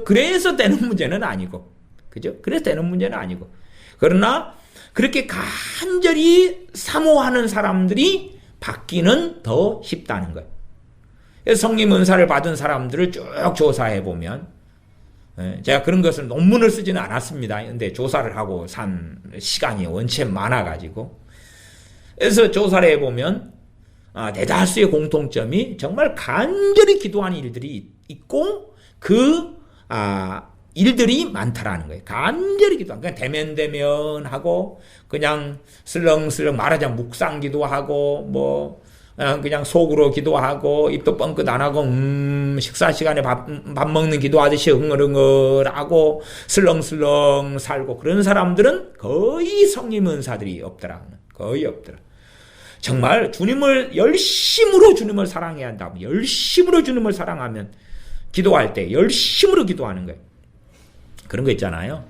그래서 되는 문제는 아니고, 그죠? 그래서 되는 문제는 아니고, 그러나 그렇게 간절히 사모하는 사람들이 받기는 더 쉽다는 거예요. 그래서 성령 은사를 받은 사람들을 쭉 조사해 보면, 제가 그런 것을 논문을 쓰지는 않았습니다. 근데 조사를 하고 산 시간이 원체 많아가지고, 그래서 조사를 해보면 대다수의 공통점이 정말 간절히 기도하는 일들이 있고 일들이 많다라는 거예요. 간절히 기도하는, 그냥 대면하고 그냥 슬렁슬렁 말하자면 묵상 기도하고 그냥 속으로 기도하고 입도 뻥끗 안 하고 식사 시간에 밥 먹는 기도하듯이 흥얼흥얼하고 슬렁슬렁 살고 그런 사람들은 거의 성령 은사들이 없더라. 거의 없더라. 정말 열심으로 주님을 사랑해야 한다면, 열심으로 주님을 사랑하면 기도할 때 열심으로 기도하는 거예요. 그런 거 있잖아요.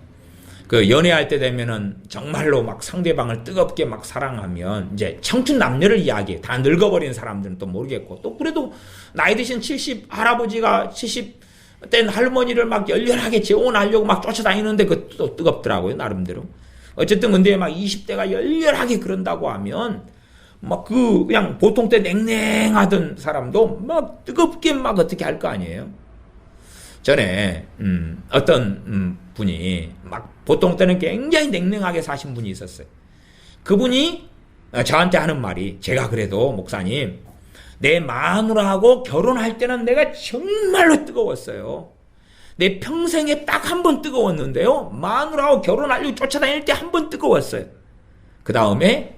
그 연애할 때 되면은 정말로 막 상대방을 뜨겁게 막 사랑하면 이제 청춘 남녀를 이야기해. 다 늙어버린 사람들은 또 모르겠고, 또 그래도 나이 드신 70할아버지가 70된 할머니를 막 열렬하게 재혼하려고 막 쫓아다니는데 그것도 뜨겁더라고요, 나름대로. 어쨌든 근데 막 20대가 열렬하게 그런다고 하면 그냥 보통 때 냉랭하던 사람도 막 뜨겁게 막 어떻게 할 거 아니에요. 전에 어떤 분이 막 보통 때는 굉장히 냉랭하게 사신 분이 있었어요. 그분이 저한테 하는 말이, 제가 그래도 목사님 내 마누라하고 결혼할 때는 내가 정말로 뜨거웠어요. 내 평생에 딱 한 번 뜨거웠는데요, 마누라하고 결혼하려고 쫓아다닐 때 한 번 뜨거웠어요. 그 다음에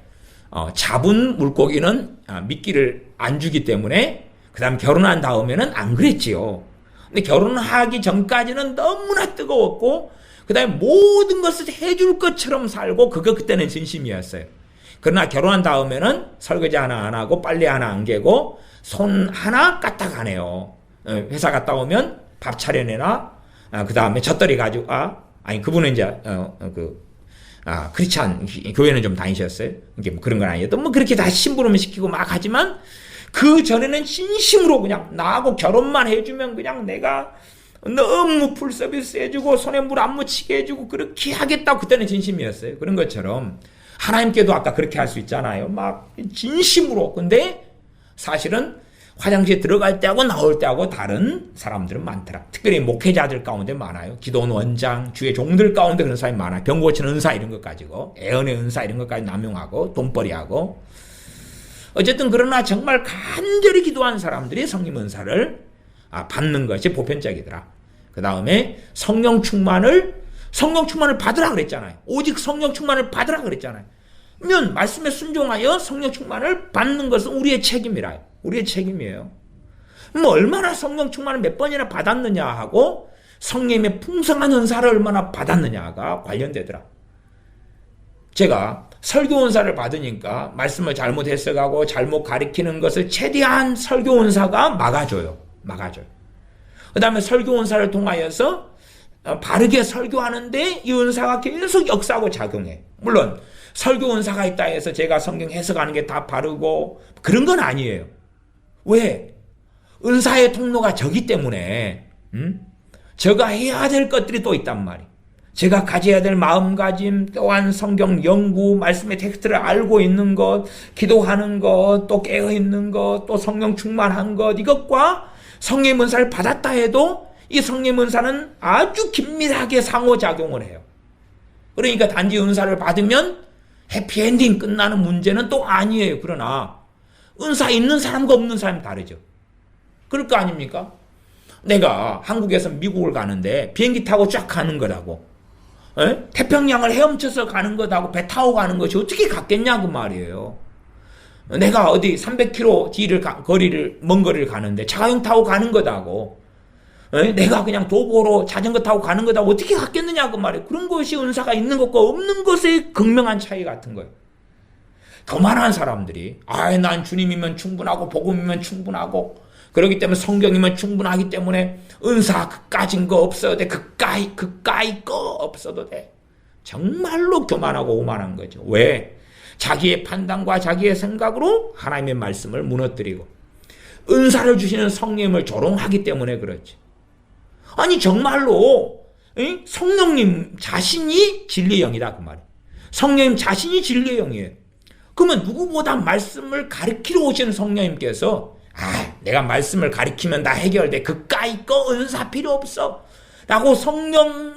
잡은 물고기는 미끼를 안 주기 때문에 그 다음 결혼한 다음에는 안 그랬지요. 근데 결혼하기 전까지는 너무나 뜨거웠고 그 다음에 모든 것을 해줄 것처럼 살고 그때는 진심이었어요. 그러나 결혼한 다음에는 설거지 하나 안 하고 빨래 하나 안 개고 손 하나 까딱 안 해요. 회사 갔다 오면 밥 차려내나, 그 다음에 젖더리 가지고, 그분은 이제 크리스찬 교회는 좀 다니셨어요. 이게 그런 건 아니어도 그렇게 다 심부름 시키고 막 하지만 그 전에는 진심으로 그냥 나하고 결혼만 해주면 그냥 내가 너무 풀 서비스 해주고 손에 물 안 묻히게 해주고 그렇게 하겠다고 그때는 진심이었어요. 그런 것처럼 하나님께도 아까 그렇게 할 수 있잖아요. 막 진심으로. 근데 사실은 화장실에 들어갈 때하고 나올 때하고 다른 사람들은 많더라. 특별히 목회자들 가운데 많아요. 기도원 원장, 주의 종들 가운데 그런 사람이 많아요. 병 고치는 은사 이런 것 가지고, 애언의 은사 이런 것까지 남용하고 돈벌이하고. 어쨌든 그러나 정말 간절히 기도한 사람들이 성령 은사를 받는 것이 보편적이더라. 그 다음에 성령 충만을 받으라 그랬잖아요. 오직 성령 충만을 받으라 그랬잖아요. 그러면 말씀에 순종하여 성령 충만을 받는 것은 우리의 책임이라요. 우리의 책임이에요. 얼마나 성령 충만을 몇 번이나 받았느냐 하고 성령의 풍성한 은사를 얼마나 받았느냐가 관련되더라. 제가 설교 은사를 받으니까 말씀을 잘못 해석하고 잘못 가리키는 것을 최대한 설교 은사가 막아줘요. 그 다음에 설교 은사를 통하여서 바르게 설교하는데 이 은사가 계속 역사하고 작용해. 물론 설교 은사가 있다 해서 제가 성경 해석하는 게 다 바르고 그런 건 아니에요. 왜? 은사의 통로가 저기 때문에 제가 해야 될 것들이 또 있단 말이에요. 제가 가져야 될 마음가짐, 또한 성경 연구, 말씀의 텍스트를 알고 있는 것, 기도하는 것, 또 깨어있는 것, 또 성령 충만한 것, 이것과 성령 은사를 받았다 해도 이 성령 은사는 아주 긴밀하게 상호작용을 해요. 그러니까 단지 은사를 받으면 해피엔딩 끝나는 문제는 또 아니에요. 그러나 은사 있는 사람과 없는 사람이 다르죠. 그럴 거 아닙니까? 내가 한국에서 미국을 가는데 비행기 타고 쫙 가는 거라고. 에? 태평양을 헤엄쳐서 가는 것하고 배 타고 가는 것이 어떻게 같겠냐고 말이에요. 내가 어디 300km 먼 거리를 가는데 자가용 타고 가는 것하고 내가 그냥 도보로 자전거 타고 가는 것하고 어떻게 같겠느냐고 말이에요. 그런 것이 은사가 있는 것과 없는 것의 극명한 차이 같은 거예요. 교만한 사람들이 난 주님이면 충분하고 복음이면 충분하고 그렇기 때문에 성경이면 충분하기 때문에 은사 그까진 거 없어도 돼. 그까이 거 없어도 돼. 정말로 교만하고 오만한 거죠. 왜? 자기의 판단과 자기의 생각으로 하나님의 말씀을 무너뜨리고 은사를 주시는 성령님을 조롱하기 때문에 그렇지. 아니 정말로 성령님 자신이 진리의 영이다 그 말이에요. 성령님 자신이 진리의 영이에요. 그러면 누구보다 말씀을 가르치러 오시는 성령님께서 내가 말씀을 가르치면 다 해결돼. 그까이 거 은사 필요 없어. 라고 성령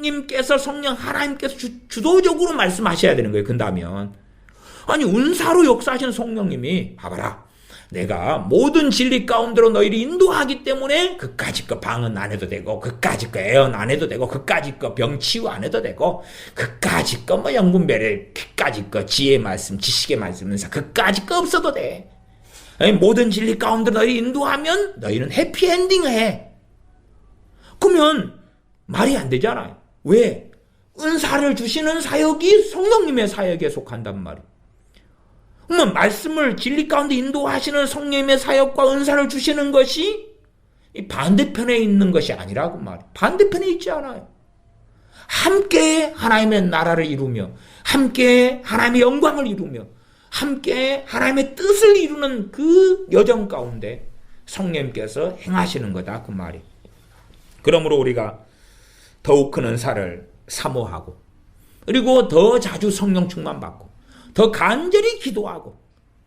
하나님께서 주도적으로 말씀하셔야 되는 거예요. 그런다면 아니 은사로 역사하시는 성령님이 봐봐라. 내가 모든 진리 가운데로 너희를 인도하기 때문에 그까짓 거 방언 안 해도 되고 그까짓 거 애언 안 해도 되고 그까짓 거 병치유 안 해도 되고 그까짓 거 영분별의 그까짓 거 지혜의 말씀 지식의 말씀 은사 그까짓 거 없어도 돼. 모든 진리 가운데로 너희를 인도하면 너희는 해피엔딩 해. 그러면 말이 안 되잖아요. 왜? 은사를 주시는 사역이 성령님의 사역에 속한단 말이에요. 그러면 말씀을 진리 가운데 인도하시는 성령님의 사역과 은사를 주시는 것이 반대편에 있는 것이 아니라고 말이에요. 반대편에 있지 않아요. 함께 하나님의 나라를 이루며 함께 하나님의 영광을 이루며 함께 하나님의 뜻을 이루는 그 여정 가운데 성령님께서 행하시는 거다 그 말이에요. 그러므로 우리가 더욱 큰 은사를 사모하고 그리고 더 자주 성령 충만 받고 더 간절히 기도하고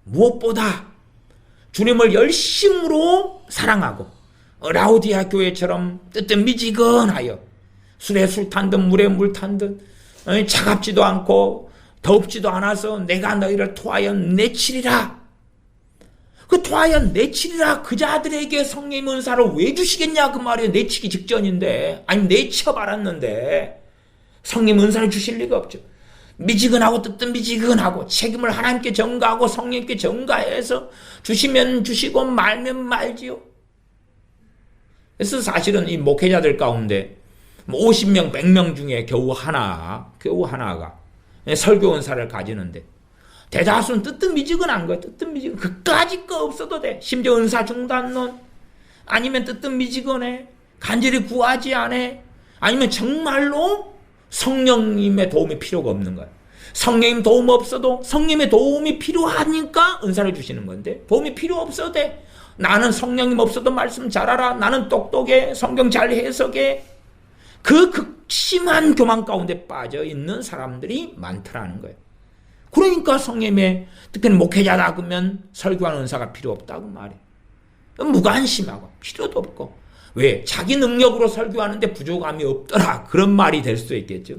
무엇보다 주님을 열심으로 사랑하고 라우디아 교회처럼 뜨뜻미지근하여 술에 술 탄 듯 물에 물 탄 듯 차갑지도 않고 덥지도 않아서 내가 너희를 토하여 내치리라. 그 토하여 내치리라 그 자들에게 성령 은사를 왜 주시겠냐 그 말이에요. 내치기 직전인데 내쳐 말았는데 성령 은사를 주실 리가 없죠. 미지근하고 뜨뜻미지근하고 책임을 하나님께 전가하고 성령님께 전가해서 주시면 주시고 말면 말지요. 그래서 사실은 이 목회자들 가운데 50명, 100명 중에 겨우 하나가 설교 은사를 가지는데 대다수는 뜨뜻미지근한 거예요. 뜨뜻미지근. 그까짓 거 없어도 돼. 심지어 은사 중단론 아니면 뜨뜻미지근해. 간절히 구하지 않아. 아니면 정말로 성령님의 도움이 필요가 없는 거예요. 성령님 도움 없어도 성령님의 도움이 필요하니까 은사를 주시는 건데 도움이 필요 없어도 돼. 나는 성령님 없어도 말씀 잘 알아. 나는 똑똑해. 성경 잘 해석해. 그 극심한 교만 가운데 빠져 있는 사람들이 많더라는 거예요. 그러니까 성령님의 특히 목회자다 그러면 설교하는 은사가 필요 없다고 말이에요. 무관심하고 필요도 없고 왜? 자기 능력으로 설교하는데 부족함이 없더라. 그런 말이 될 수도 있겠죠.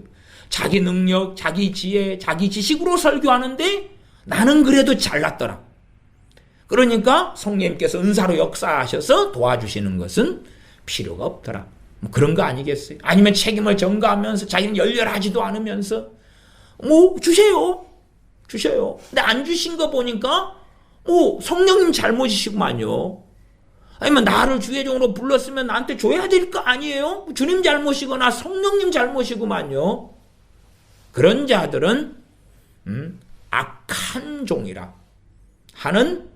자기 능력, 자기 지혜, 자기 지식으로 설교하는데 나는 그래도 잘났더라. 그러니까 성령님께서 은사로 역사하셔서 도와주시는 것은 필요가 없더라. 뭐 그런 거 아니겠어요? 아니면 책임을 전가하면서 자기는 열렬하지도 않으면서 주셔요. 근데 안 주신 거 보니까 성령님 잘못이시구만요. 아니면 나를 주의종으로 불렀으면 나한테 줘야 될 거 아니에요? 주님 잘못이거나 성령님 잘못이구만요. 그런 자들은 악한 종이라 하는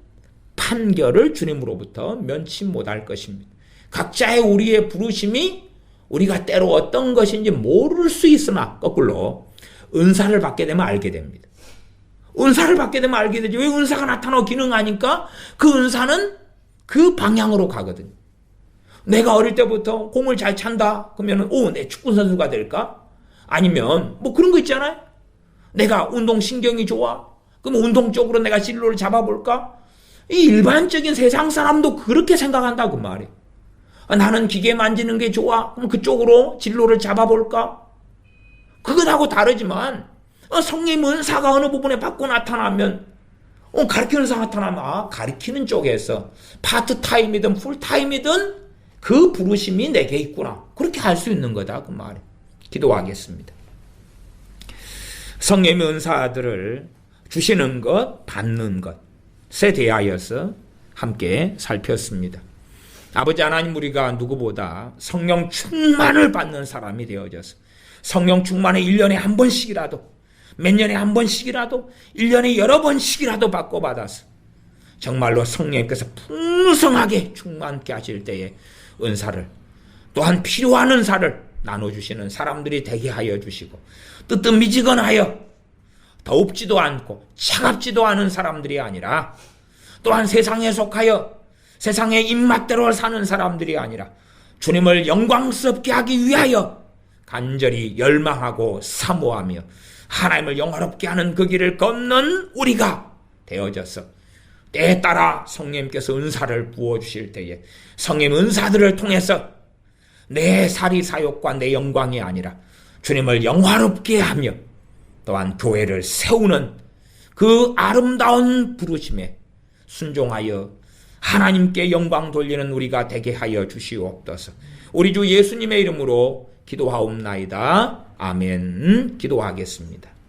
판결을 주님으로부터 면치 못할 것입니다. 각자의 우리의 부르심이 우리가 때로 어떤 것인지 모를 수 있으나 거꾸로 은사를 받게 되면 알게 됩니다. 은사를 받게 되면 알게 되죠. 왜? 은사가 나타나고 기능하니까 그 은사는 그 방향으로 가거든요. 내가 어릴 때부터 공을 잘 찬다 그러면 내 축구 선수가 될까? 아니면 뭐 그런 거 있잖아요. 내가 운동 신경이 좋아. 그럼 운동 쪽으로 내가 진로를 잡아볼까? 이 일반적인 세상 사람도 그렇게 생각한다고 말이에요. 나는 기계 만지는 게 좋아. 그럼 그쪽으로 진로를 잡아볼까? 그것하고 다르지만 성령 은사가 어느 부분에 받고 나타나면 가르치는 사람 나타나면 가르치는 쪽에서 파트타임이든 풀타임이든 그 부르심이 내게 있구나. 그렇게 할 수 있는 거다 그 말이에요. 기도하겠습니다. 성령의 은사들을 주시는 것, 받는 것에 대하여서 함께 살폈습니다. 아버지 하나님, 우리가 누구보다 성령 충만을 받는 사람이 되어져서 성령 충만을 1년에 한 번씩이라도, 몇 년에 한 번씩이라도, 1년에 여러 번씩이라도 받고 정말로 성령님께서 풍성하게 충만케 하실 때에 은사를, 또한 필요한 은사를 나눠주시는 사람들이 되게 하여 주시고, 뜨뜻미지근하여 더웁지도 않고 차갑지도 않은 사람들이 아니라, 또한 세상에 속하여 세상의 입맛대로 사는 사람들이 아니라 주님을 영광스럽게 하기 위하여 간절히 열망하고 사모하며 하나님을 영화롭게 하는 그 길을 걷는 우리가 되어져서 때에 따라 성령님께서 은사를 부어주실 때에 성령 은사들을 통해서 내 사리 사욕과 내 영광이 아니라 주님을 영화롭게 하며 또한 교회를 세우는 그 아름다운 부르심에 순종하여 하나님께 영광 돌리는 우리가 되게 하여 주시옵소서. 우리 주 예수님의 이름으로 기도하옵나이다. 아멘. 기도하겠습니다.